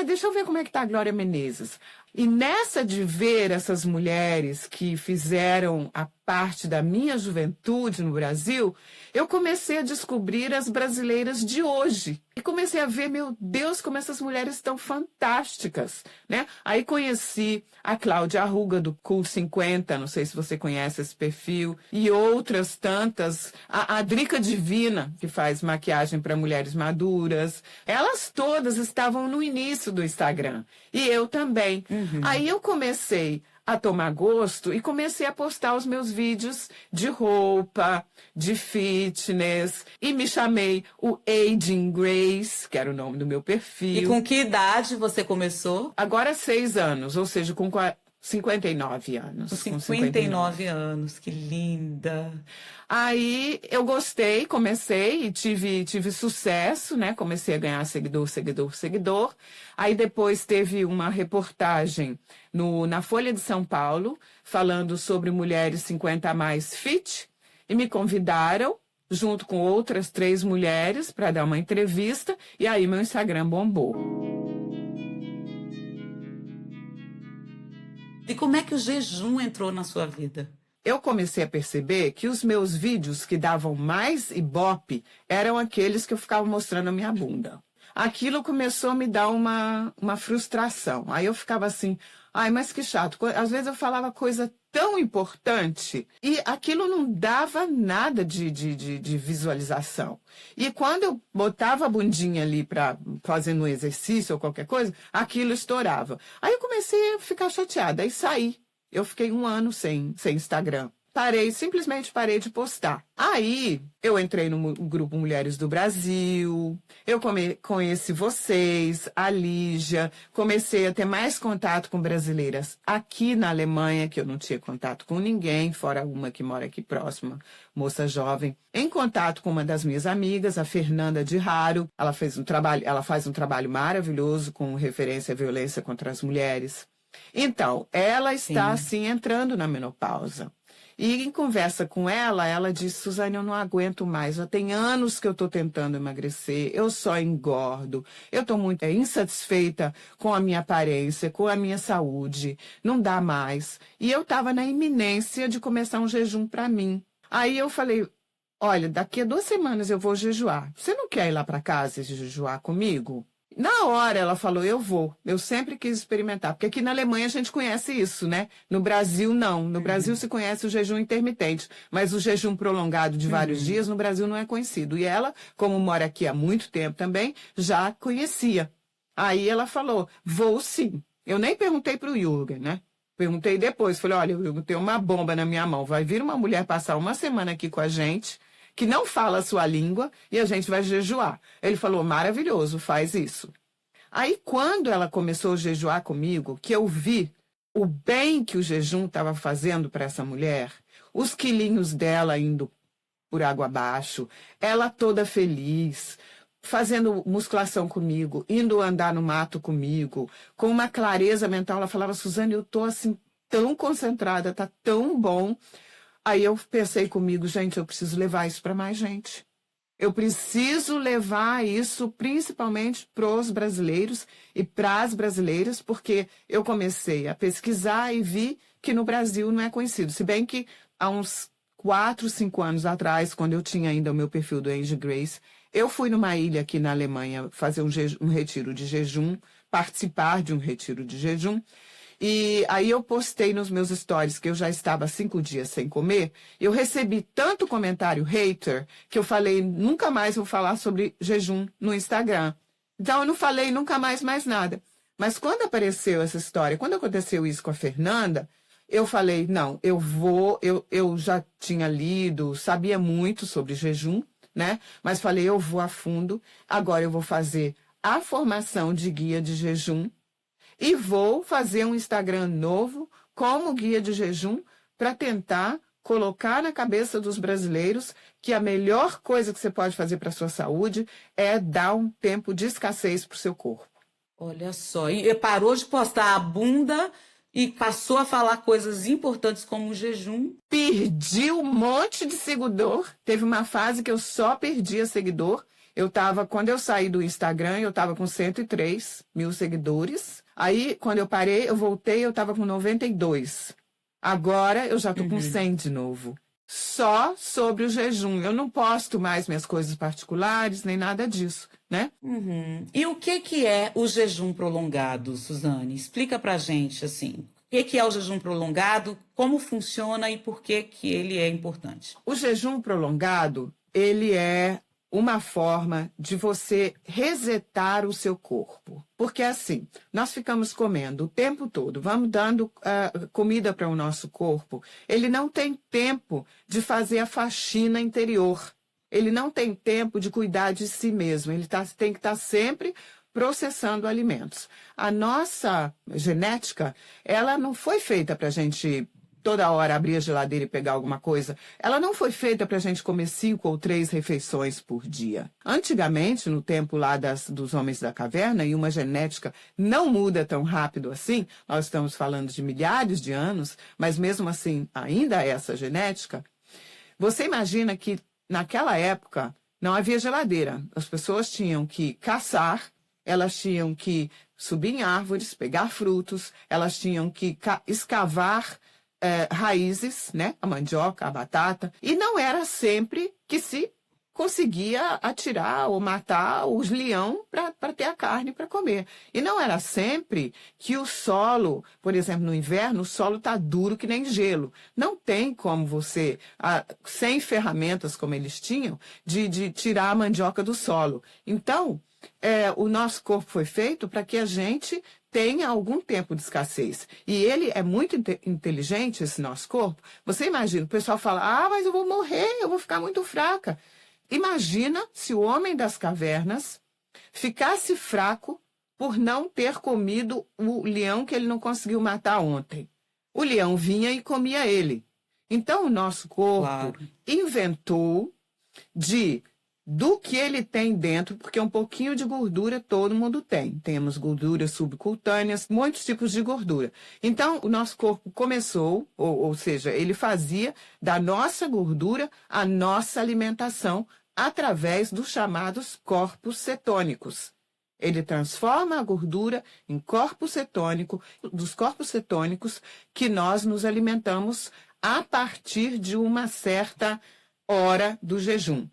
Speaker 1: Deixa eu ver como é que tá a Glória Menezes. E nessa de ver essas mulheres que fizeram a parte da minha juventude no Brasil, eu comecei a descobrir as brasileiras de hoje. E comecei a ver, meu Deus, como essas mulheres estão fantásticas, né? Aí conheci a Cláudia Arruga, do Cool 50, não sei se você conhece esse perfil, e outras tantas. A Drica Divina, que faz maquiagem para mulheres maduras. Elas todas estavam no início do Instagram. E eu também. Aí eu comecei a tomar gosto e comecei a postar os meus vídeos de roupa, de fitness, e me chamei o Aging Grace, que era o nome do meu perfil.
Speaker 2: E com que idade você começou?
Speaker 1: Agora 6 anos, ou seja, com 59 anos.
Speaker 2: Com 59 anos, que linda.
Speaker 1: Aí eu gostei, comecei e tive sucesso, né? Comecei a ganhar seguidor. Aí depois teve uma reportagem na Folha de São Paulo, falando sobre mulheres 50 a mais fit, e me convidaram, junto com outras 3 mulheres, para dar uma entrevista, e aí meu Instagram bombou.
Speaker 2: E como é que o jejum entrou na sua vida?
Speaker 1: Eu comecei a perceber que os meus vídeos que davam mais ibope eram aqueles que eu ficava mostrando a minha bunda. Aquilo começou a me dar uma frustração. Aí eu ficava assim, ai, mas que chato. Às vezes eu falava coisa tão importante e aquilo não dava nada de visualização. E quando eu botava a bundinha ali para fazendo um exercício ou qualquer coisa, aquilo estourava. Aí eu comecei a ficar chateada, aí saí. Eu fiquei 1 ano sem Instagram. Simplesmente parei de postar. Aí, eu entrei no grupo Mulheres do Brasil, eu conheci vocês, a Lígia, comecei a ter mais contato com brasileiras aqui na Alemanha, que eu não tinha contato com ninguém, fora uma que mora aqui próxima, moça jovem. Em contato com uma das minhas amigas, a Fernanda de Raro, ela faz um trabalho maravilhoso com referência à violência contra as mulheres. Então, ela está, assim, entrando na menopausa. E em conversa com ela, ela disse, Suzane, eu não aguento mais, já tem anos que eu estou tentando emagrecer, eu só engordo, eu estou muito insatisfeita com a minha aparência, com a minha saúde, não dá mais. E eu estava na iminência de começar um jejum para mim. Aí eu falei, olha, daqui a 2 semanas eu vou jejuar, você não quer ir lá para casa e jejuar comigo? Na hora ela falou, eu vou. Eu sempre quis experimentar. Porque aqui na Alemanha a gente conhece isso, né? No Brasil, não. No Brasil se conhece o jejum intermitente. Mas o jejum prolongado de vários dias no Brasil não é conhecido. E ela, como mora aqui há muito tempo também, já conhecia. Aí ela falou, vou sim. Eu nem perguntei para o Jürgen, né? Perguntei depois. Falei, olha, eu tenho uma bomba na minha mão. Vai vir uma mulher passar 1 semana aqui com a gente, que não fala a sua língua, e a gente vai jejuar. Ele falou, maravilhoso, faz isso. Aí, quando ela começou a jejuar comigo, que eu vi o bem que o jejum estava fazendo para essa mulher, os quilinhos dela indo por água abaixo, ela toda feliz, fazendo musculação comigo, indo andar no mato comigo, com uma clareza mental, ela falava, Suzane, eu tô assim tão concentrada, tá tão bom. Aí eu pensei comigo, gente, eu preciso levar isso para mais gente. Eu preciso levar isso principalmente para os brasileiros e para as brasileiras, porque eu comecei a pesquisar e vi que no Brasil não é conhecido. Se bem que há uns 4, 5 anos atrás, quando eu tinha ainda o meu perfil do Angie Grace, eu fui numa ilha aqui na Alemanha fazer um retiro de jejum, participar de um retiro de jejum. E aí eu postei nos meus stories que eu já estava 5 dias sem comer. Eu recebi tanto comentário hater que eu falei, nunca mais vou falar sobre jejum no Instagram. Então eu não falei nunca mais nada. Mas quando apareceu essa história, quando aconteceu isso com a Fernanda, eu falei, não, eu já tinha lido, sabia muito sobre jejum, né? Mas falei, eu vou a fundo, agora eu vou fazer a formação de guia de jejum, e vou fazer um Instagram novo como guia de jejum para tentar colocar na cabeça dos brasileiros que a melhor coisa que você pode fazer para a sua saúde é dar um tempo de escassez para o seu corpo.
Speaker 2: Olha só, e parou de postar a bunda e passou a falar coisas importantes como o jejum.
Speaker 1: Perdi um monte de seguidor. Teve uma fase que eu só perdia seguidor. Quando eu saí do Instagram, eu estava com 103 mil seguidores. Aí, quando eu parei, eu voltei, eu estava com 92. Agora, eu já estou com 100 de novo. Só sobre o jejum. Eu não posto mais minhas coisas particulares, nem nada disso, né?
Speaker 2: E o que é o jejum prolongado, Suzane? Explica pra gente, assim. O que é o jejum prolongado, como funciona e por que ele é importante?
Speaker 1: O jejum prolongado, ele é uma forma de você resetar o seu corpo. Porque assim, nós ficamos comendo o tempo todo, vamos dando comida para o nosso corpo. Ele não tem tempo de fazer a faxina interior. Ele não tem tempo de cuidar de si mesmo. Ele tem que estar sempre processando alimentos. A nossa genética, ela não foi feita para a gente toda hora abrir a geladeira e pegar alguma coisa. Ela não foi feita para a gente comer 5 ou 3 refeições por dia. Antigamente, no tempo lá dos homens da caverna, e uma genética não muda tão rápido assim, nós estamos falando de milhares de anos, mas mesmo assim ainda é essa genética. Você imagina que naquela época não havia geladeira. As pessoas tinham que caçar, elas tinham que subir em árvores, pegar frutos, elas tinham que escavar raízes, né? A mandioca, a batata. E não era sempre que se conseguia atirar ou matar os leão para ter a carne para comer. E não era sempre que o solo, por exemplo, no inverno, o solo está duro que nem gelo. Não tem como você, sem ferramentas como eles tinham, de tirar a mandioca do solo. Então, o nosso corpo foi feito para que a gente tenha algum tempo de escassez. E ele é muito inteligente, esse nosso corpo. Você imagina, o pessoal fala, mas eu vou morrer, eu vou ficar muito fraca. Imagina se o homem das cavernas ficasse fraco por não ter comido o leão que ele não conseguiu matar ontem. O leão vinha e comia ele. Então, o nosso corpo inventou do que ele tem dentro, porque um pouquinho de gordura todo mundo tem. Temos gorduras subcutâneas, muitos tipos de gordura. Então, o nosso corpo começou, ou seja, ele fazia da nossa gordura a nossa alimentação através dos chamados corpos cetônicos. Ele transforma a gordura em corpo cetônico, dos corpos cetônicos que nós nos alimentamos a partir de uma certa hora do jejum.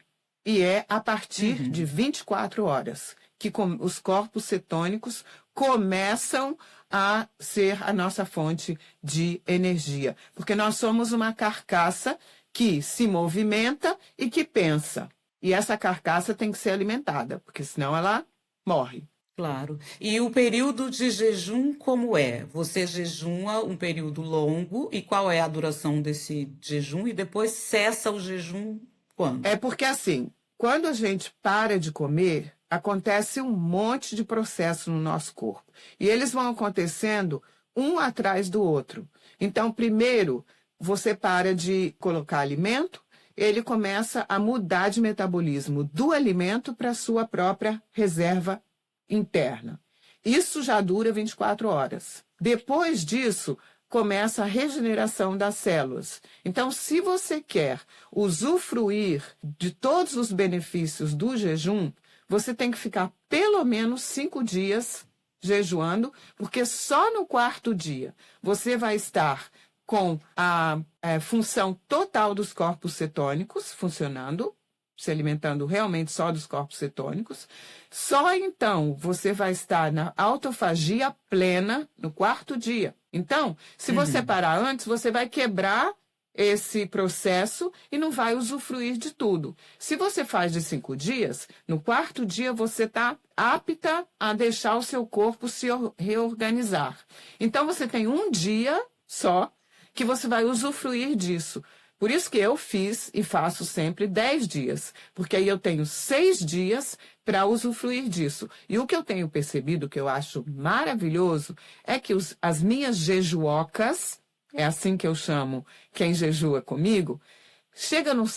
Speaker 1: E é a partir de 24 horas que os corpos cetônicos começam a ser a nossa fonte de energia. Porque nós somos uma carcaça que se movimenta e que pensa. E essa carcaça tem que ser alimentada, porque senão ela morre.
Speaker 2: Claro. E o período de jejum como é? Você jejuma um período longo e qual é a duração desse jejum? E depois cessa o jejum quando?
Speaker 1: É porque assim, quando a gente para de comer, acontece um monte de processo no nosso corpo. E eles vão acontecendo um atrás do outro. Então, primeiro, você para de colocar alimento, ele começa a mudar de metabolismo do alimento para a sua própria reserva interna. Isso já dura 24 horas. Depois disso, começa a regeneração das células. Então, se você quer usufruir de todos os benefícios do jejum, você tem que ficar pelo menos 5 dias jejuando, porque só no 4º dia você vai estar com a função total dos corpos cetônicos funcionando, se alimentando realmente só dos corpos cetônicos. Só então você vai estar na autofagia plena no 4º dia. Então, se você parar antes, você vai quebrar esse processo e não vai usufruir de tudo. Se você faz de 5 dias, no 4º dia você está apta a deixar o seu corpo se reorganizar. Então, você tem um dia só que você vai usufruir disso. Por isso que eu fiz e faço sempre 10 dias, porque aí eu tenho 6 dias para usufruir disso. E o que eu tenho percebido, que eu acho maravilhoso, é que as minhas jejuocas, é assim que eu chamo quem jejua comigo,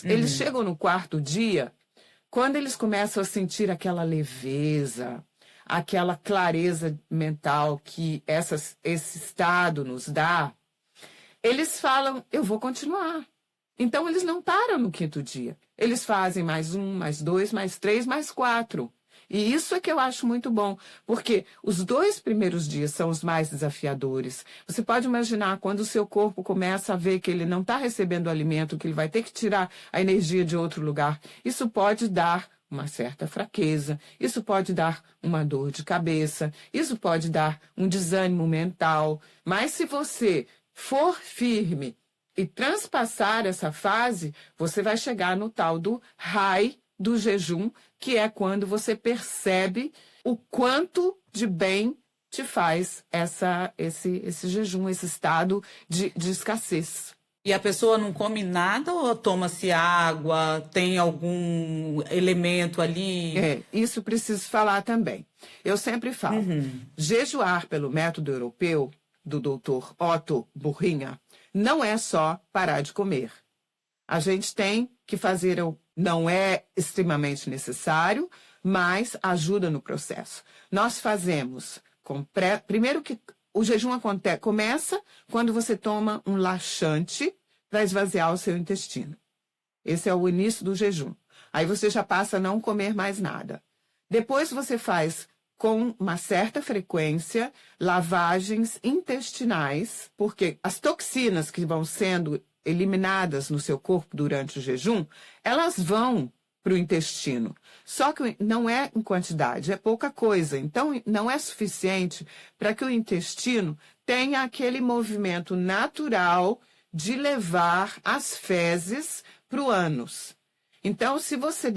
Speaker 1: eles chegam no 4º dia, quando eles começam a sentir aquela leveza, aquela clareza mental que esse estado nos dá, eles falam, eu vou continuar. Então, eles não param no 5º dia. Eles fazem mais 1, mais 2, mais 3, mais 4. E isso é que eu acho muito bom, porque os 2 primeiros dias são os mais desafiadores. Você pode imaginar quando o seu corpo começa a ver que ele não está recebendo alimento, que ele vai ter que tirar a energia de outro lugar. Isso pode dar uma certa fraqueza, isso pode dar uma dor de cabeça, isso pode dar um desânimo mental. Mas se você for firme e transpassar essa fase, você vai chegar no tal do high do jejum, que é quando você percebe o quanto de bem te faz esse jejum, esse estado de escassez.
Speaker 2: E a pessoa não come nada ou toma-se água, tem algum elemento ali?
Speaker 1: Isso preciso falar também. Eu sempre falo, jejuar pelo método europeu do Dr. Otto Burrinha não é só parar de comer. A gente tem que fazer, não é extremamente necessário, mas ajuda no processo. Nós fazemos, primeiro que o jejum começa quando você toma um laxante para esvaziar o seu intestino. Esse é o início do jejum. Aí você já passa a não comer mais nada. Depois você faz com uma certa frequência lavagens intestinais, porque as toxinas que vão sendo eliminadas no seu corpo durante o jejum, elas vão para o intestino. Só que não é em quantidade, é pouca coisa. Então, não é suficiente para que o intestino tenha aquele movimento natural de levar as fezes para o ânus. Então, se você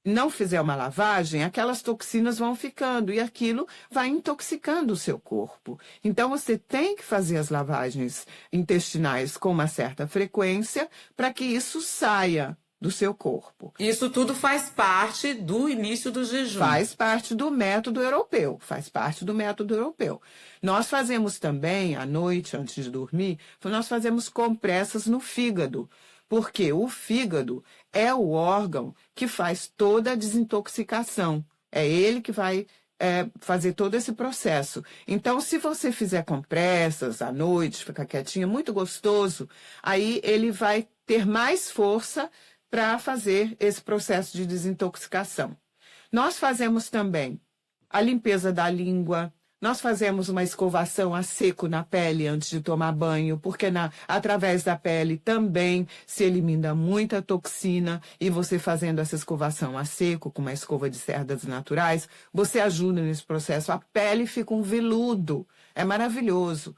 Speaker 1: não fizer uma lavagem, aquelas toxinas vão ficando e aquilo vai intoxicando o seu corpo. Então, você tem que fazer as lavagens intestinais com uma certa frequência para que isso saia do seu corpo.
Speaker 2: Isso tudo faz parte do início do jejum.
Speaker 1: Faz parte do método europeu. Nós fazemos também, à noite, antes de dormir, nós fazemos compressas no fígado. Porque o fígado é o órgão que faz toda a desintoxicação. É ele que vai fazer todo esse processo. Então, se você fizer compressas à noite, ficar quietinha, muito gostoso, aí ele vai ter mais força para fazer esse processo de desintoxicação. Nós fazemos também a limpeza da língua. Nós fazemos uma escovação a seco na pele antes de tomar banho, porque através da pele também se elimina muita toxina e você fazendo essa escovação a seco com uma escova de cerdas naturais, você ajuda nesse processo. A pele fica um veludo, é maravilhoso.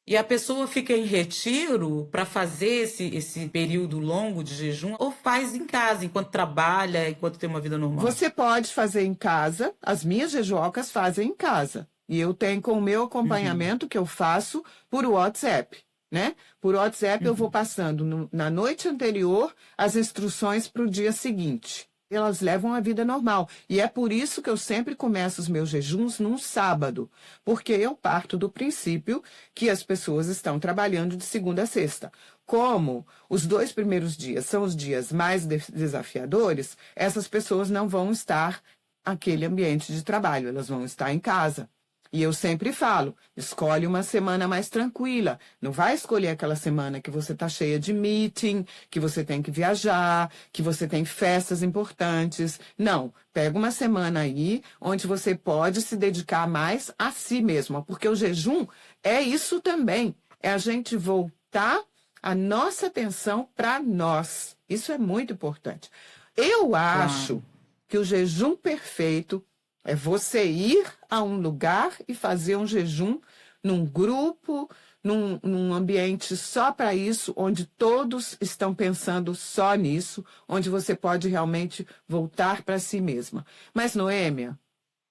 Speaker 2: E a pessoa fica em retiro para fazer esse período longo de jejum ou faz em casa, enquanto trabalha, enquanto tem uma vida normal?
Speaker 1: Você pode fazer em casa, as minhas jejuocas fazem em casa. E eu tenho com o meu acompanhamento que eu faço por WhatsApp, né? Por WhatsApp eu vou passando na noite anterior as instruções para o dia seguinte. Elas levam a vida normal. E é por isso que eu sempre começo os meus jejuns num sábado. Porque eu parto do princípio que as pessoas estão trabalhando de segunda a sexta. Como os 2 primeiros dias são os dias mais desafiadores, essas pessoas não vão estar naquele ambiente de trabalho, elas vão estar em casa. E eu sempre falo, escolhe uma semana mais tranquila. Não vai escolher aquela semana que você está cheia de meeting, que você tem que viajar, que você tem festas importantes. Não, pega uma semana aí onde você pode se dedicar mais a si mesma. Porque o jejum é isso também. É a gente voltar a nossa atenção para nós. Isso é muito importante. Eu acho que o jejum perfeito é você ir a um lugar e fazer um jejum num grupo, num ambiente só para isso, onde todos estão pensando só nisso, onde você pode realmente voltar para si mesma. Mas, Noêmia,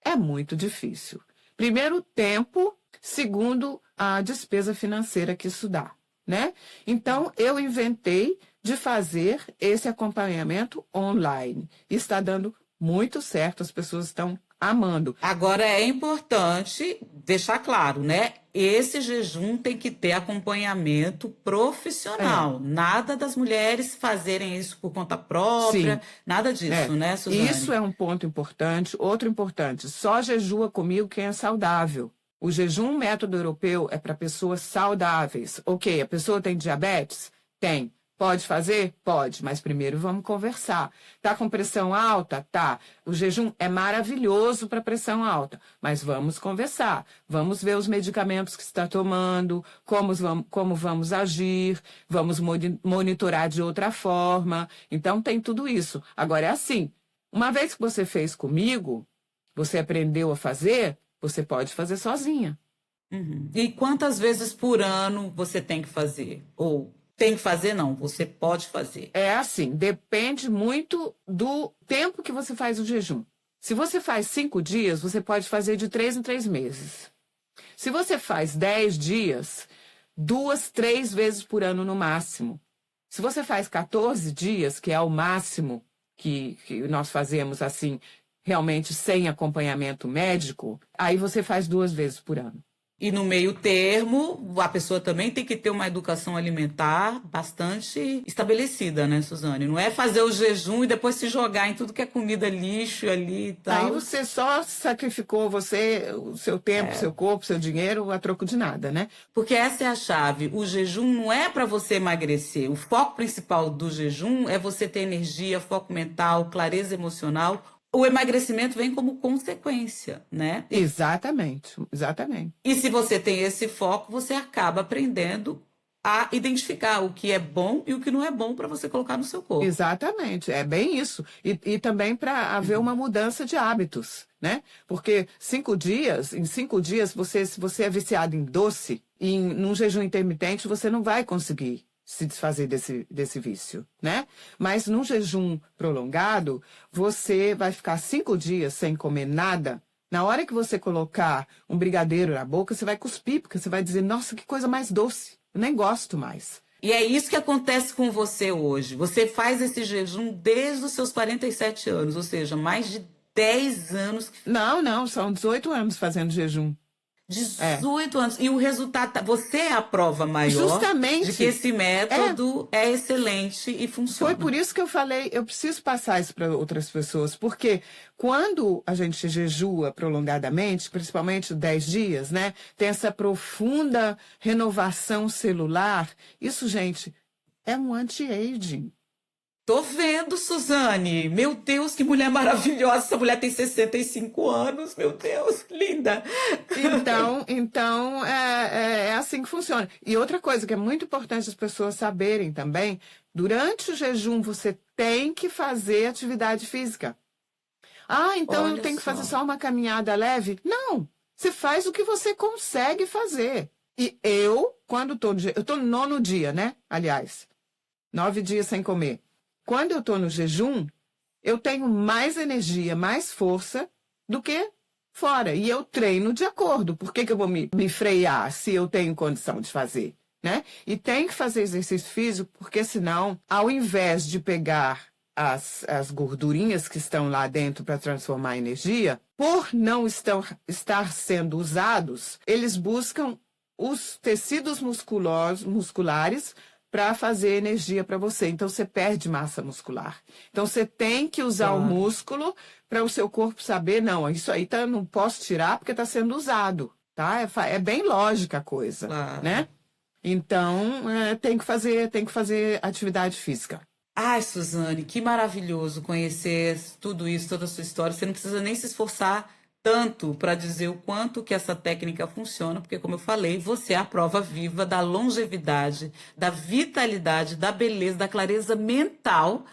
Speaker 1: é muito difícil. Primeiro, tempo. Segundo, a despesa financeira que isso dá, né? Então, eu inventei de fazer esse acompanhamento online. Está dando muito certo, as pessoas estão amando.
Speaker 2: Agora é importante deixar claro, né? Esse jejum tem que ter acompanhamento profissional. Nada das mulheres fazerem isso por conta própria, nada disso, né, Suzane?
Speaker 1: Isso é um ponto importante. Outro importante, só jejua comigo quem é saudável. O jejum método europeu é para pessoas saudáveis. Ok, a pessoa tem diabetes? Tem. Pode fazer? Pode, mas primeiro vamos conversar. Tá com pressão alta? Tá. O jejum é maravilhoso para pressão alta, mas vamos conversar. Vamos ver os medicamentos que está tomando, como vamos agir, vamos monitorar de outra forma. Então tem tudo isso. Agora é assim, uma vez que você fez comigo, você aprendeu a fazer, você pode fazer sozinha.
Speaker 2: E quantas vezes por ano você tem que fazer? Ou tem que fazer, não, você pode fazer.
Speaker 1: É assim, depende muito do tempo que você faz o jejum. Se você faz 5 dias, você pode fazer de 3 em 3 meses. Se você faz 10 dias, 2, 3 vezes por ano no máximo. Se você faz 14 dias, que é o máximo que nós fazemos assim, realmente sem acompanhamento médico, aí você faz 2 vezes por ano.
Speaker 2: E no meio termo, a pessoa também tem que ter uma educação alimentar bastante estabelecida, né, Suzane? Não é fazer o jejum e depois se jogar em tudo que é comida lixo ali e tal.
Speaker 1: Aí você só sacrificou o seu tempo, seu corpo, seu dinheiro a troco de nada, né?
Speaker 2: Porque essa é a chave. O jejum não é para você emagrecer. O foco principal do jejum é você ter energia, foco mental, clareza emocional. O emagrecimento vem como consequência, né?
Speaker 1: Exatamente.
Speaker 2: E se você tem esse foco, você acaba aprendendo a identificar o que é bom e o que não é bom para você colocar no seu corpo.
Speaker 1: Exatamente, é bem isso. E também para haver uma mudança de hábitos, né? Porque em 5 dias, se você é viciado em doce, num jejum intermitente, você não vai conseguir se desfazer desse vício, né? Mas num jejum prolongado, você vai ficar 5 dias sem comer nada. Na hora que você colocar um brigadeiro na boca, você vai cuspir, porque você vai dizer, nossa, que coisa mais doce, eu nem gosto mais.
Speaker 2: E é isso que acontece com você hoje. Você faz esse jejum desde os seus 47 anos, ou seja, mais de 10 anos.
Speaker 1: Não, são 18 anos fazendo jejum.
Speaker 2: 18 anos. E o resultado, você é a prova maior
Speaker 1: Justamente.
Speaker 2: de que esse método é excelente e funciona.
Speaker 1: Foi por isso que eu falei, eu preciso passar isso para outras pessoas, porque quando a gente jejua prolongadamente, principalmente 10 dias, né, tem essa profunda renovação celular, isso, gente, é um anti-aging.
Speaker 2: Tô vendo, Suzane. Meu Deus, que mulher maravilhosa. Essa mulher tem 65 anos. Meu Deus, linda.
Speaker 1: Então é assim que funciona. E outra coisa que é muito importante as pessoas saberem também, durante o jejum você tem que fazer atividade física. Ah, então eu tenho que fazer só uma caminhada leve? Não, você faz o que você consegue fazer. E eu tô no 9º dia, né? Aliás, 9 dias sem comer. Quando eu estou no jejum, eu tenho mais energia, mais força do que fora. E eu treino de acordo. Por que eu vou me frear se eu tenho condição de fazer? Né? E tem que fazer exercício físico, porque senão, ao invés de pegar as gordurinhas que estão lá dentro para transformar em energia, por não estar sendo usados, eles buscam os tecidos musculares para fazer energia para você. Então, você perde massa muscular. Então, você tem que usar o músculo para o seu corpo saber, não, isso aí não posso tirar porque está sendo usado. Tá? É bem lógica a coisa, né? Então, tem que fazer atividade física.
Speaker 2: Ai, Suzane, que maravilhoso conhecer tudo isso, toda a sua história. Você não precisa nem se esforçar tanto para dizer o quanto que essa técnica funciona, porque, como eu falei, você é a prova viva da longevidade, da vitalidade, da beleza, da clareza mental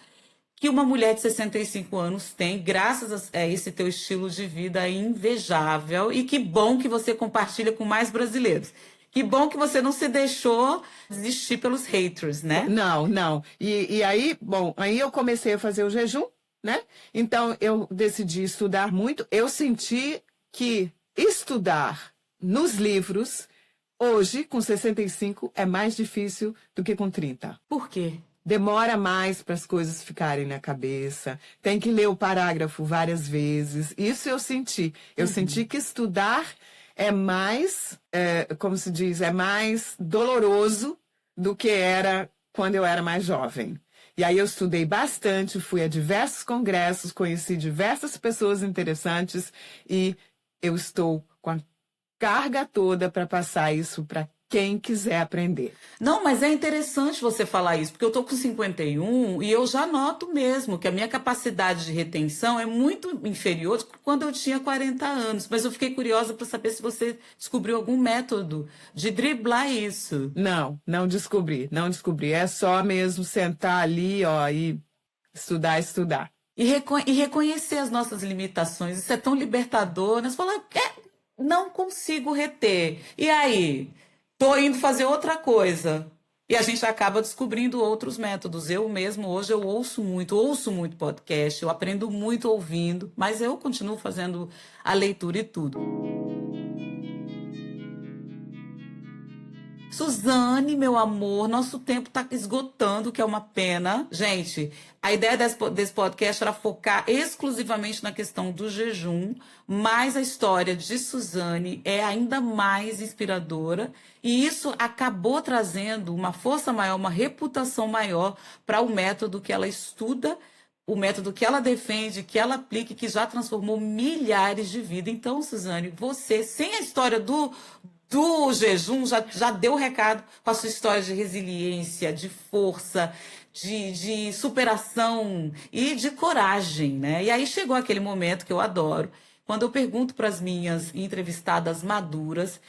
Speaker 2: que uma mulher de 65 anos tem, graças a esse teu estilo de vida invejável. E que bom que você compartilha com mais brasileiros. Que bom que você não se deixou desistir pelos haters, né?
Speaker 1: Não. E aí, aí eu comecei a fazer o jejum, né? Então, eu decidi estudar muito. Eu senti que estudar nos livros, hoje, com 65, é mais difícil do que com 30.
Speaker 2: Por quê?
Speaker 1: Demora mais para as coisas ficarem na cabeça. Tem que ler o parágrafo várias vezes. Isso eu senti. Eu senti que estudar é mais, como se diz, é mais doloroso do que era quando eu era mais jovem. E aí eu estudei bastante, fui a diversos congressos, conheci diversas pessoas interessantes e eu estou com a carga toda para passar isso para quem quiser aprender.
Speaker 2: Não, mas é interessante você falar isso, porque eu tô com 51 e eu já noto mesmo que a minha capacidade de retenção é muito inferior do que quando eu tinha 40 anos. Mas eu fiquei curiosa para saber se você descobriu algum método de driblar isso.
Speaker 1: Não descobri. É só mesmo sentar ali, ó, e estudar.
Speaker 2: E reconhecer as nossas limitações. Isso é tão libertador. Nós falamos, não consigo reter. E aí? Tô indo fazer outra coisa. E a gente acaba descobrindo outros métodos. Eu mesmo, hoje, eu ouço muito podcast, eu aprendo muito ouvindo, mas eu continuo fazendo a leitura e tudo. Suzane, meu amor, nosso tempo está esgotando, que é uma pena. Gente, a ideia desse podcast era focar exclusivamente na questão do jejum, mas a história de Suzane é ainda mais inspiradora e isso acabou trazendo uma força maior, uma reputação maior para o método que ela estuda, o método que ela defende, que ela aplica, que já transformou milhares de vidas. Então, Suzane, você, sem a história do jejum, já deu o recado com a sua história de resiliência, de força, de superação e de coragem, né? E aí chegou aquele momento que eu adoro, quando eu pergunto para as minhas entrevistadas maduras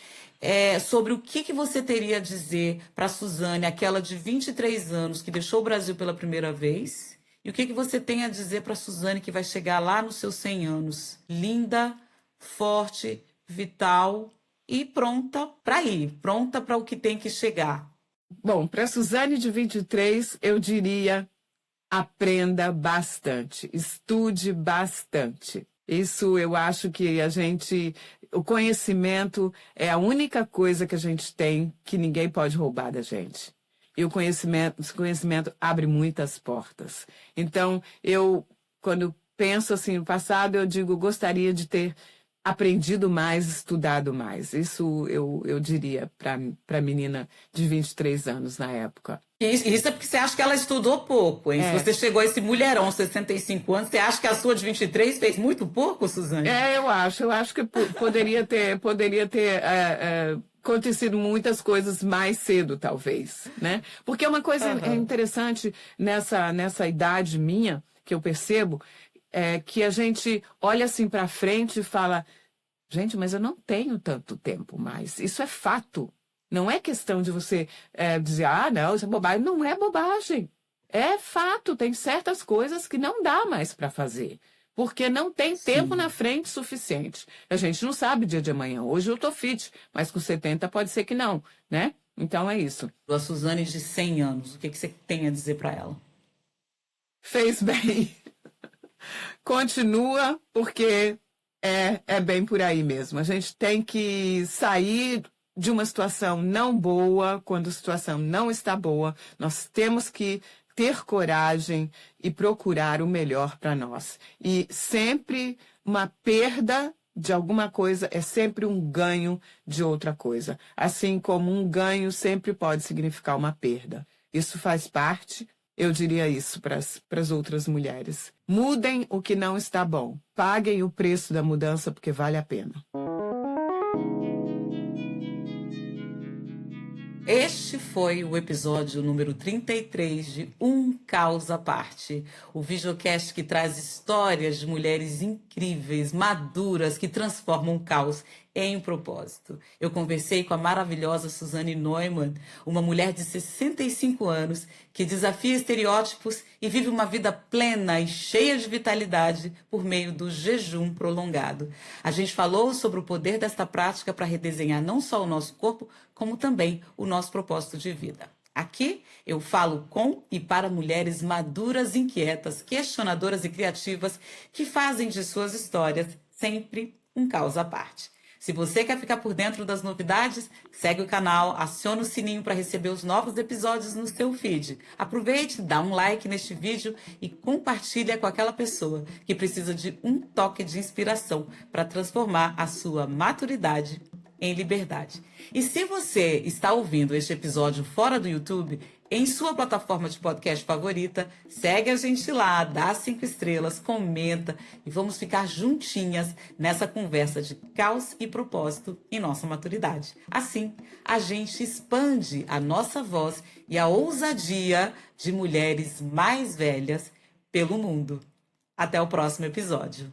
Speaker 2: sobre o que você teria a dizer para a Suzane, aquela de 23 anos que deixou o Brasil pela primeira vez, e o que você tem a dizer para a Suzane que vai chegar lá nos seus 100 anos, linda, forte, vital e pronta para ir, pronta para o que tem que chegar.
Speaker 1: Bom, para a Suzane de 23, eu diria: aprenda bastante, estude bastante. Isso eu acho que o conhecimento é a única coisa que a gente tem que ninguém pode roubar da gente. E o conhecimento abre muitas portas. Então, quando penso assim no passado, eu digo, gostaria de ter aprendido mais, estudado mais. Isso eu diria para a menina de 23 anos na época.
Speaker 2: Isso é porque você acha que ela estudou pouco, hein? Se você chegou a esse mulherão, 65 anos, você acha que a sua de 23 fez muito pouco, Suzane?
Speaker 1: Eu acho que poderia ter acontecido muitas coisas mais cedo, talvez, né? Porque uma coisa interessante nessa idade minha, que eu percebo, que a gente olha assim para frente e fala, gente, mas eu não tenho tanto tempo mais. Isso é fato. Não é questão de você dizer, não, isso é bobagem. Não é bobagem. É fato. Tem certas coisas que não dá mais para fazer. Porque não tem tempo na frente suficiente. A gente não sabe o dia de amanhã. Hoje eu tô fit, mas com 70 pode ser que não, né? Então é isso.
Speaker 2: A Suzane de 100 anos, o que você tem a dizer para ela?
Speaker 1: Fez bem. Continua, porque é bem por aí mesmo. A gente tem que sair de uma situação não boa, quando a situação não está boa. Nós temos que ter coragem e procurar o melhor para nós. E sempre uma perda de alguma coisa é sempre um ganho de outra coisa. Assim como um ganho sempre pode significar uma perda. Isso faz parte. Eu diria isso para as outras mulheres. Mudem o que não está bom. Paguem o preço da mudança porque vale a pena.
Speaker 2: Este foi o episódio número 33 de Um Caos à Parte, o videocast que traz histórias de mulheres incríveis, maduras, que transformam o caos em propósito. Eu conversei com a maravilhosa Suzane Neumann, uma mulher de 65 anos que desafia estereótipos e vive uma vida plena e cheia de vitalidade por meio do jejum prolongado. A gente falou sobre o poder desta prática para redesenhar não só o nosso corpo, como também o nosso propósito de vida. Aqui eu falo com e para mulheres maduras, inquietas, questionadoras e criativas que fazem de suas histórias sempre um caos à parte. Se você quer ficar por dentro das novidades, segue o canal, aciona o sininho para receber os novos episódios no seu feed. Aproveite, dá um like neste vídeo e compartilha com aquela pessoa que precisa de um toque de inspiração para transformar a sua maturidade em liberdade. E se você está ouvindo este episódio fora do YouTube, em sua plataforma de podcast favorita, segue a gente lá, dá 5 estrelas, comenta e vamos ficar juntinhas nessa conversa de caos e propósito em nossa maturidade. Assim, a gente expande a nossa voz e a ousadia de mulheres mais velhas pelo mundo. Até o próximo episódio.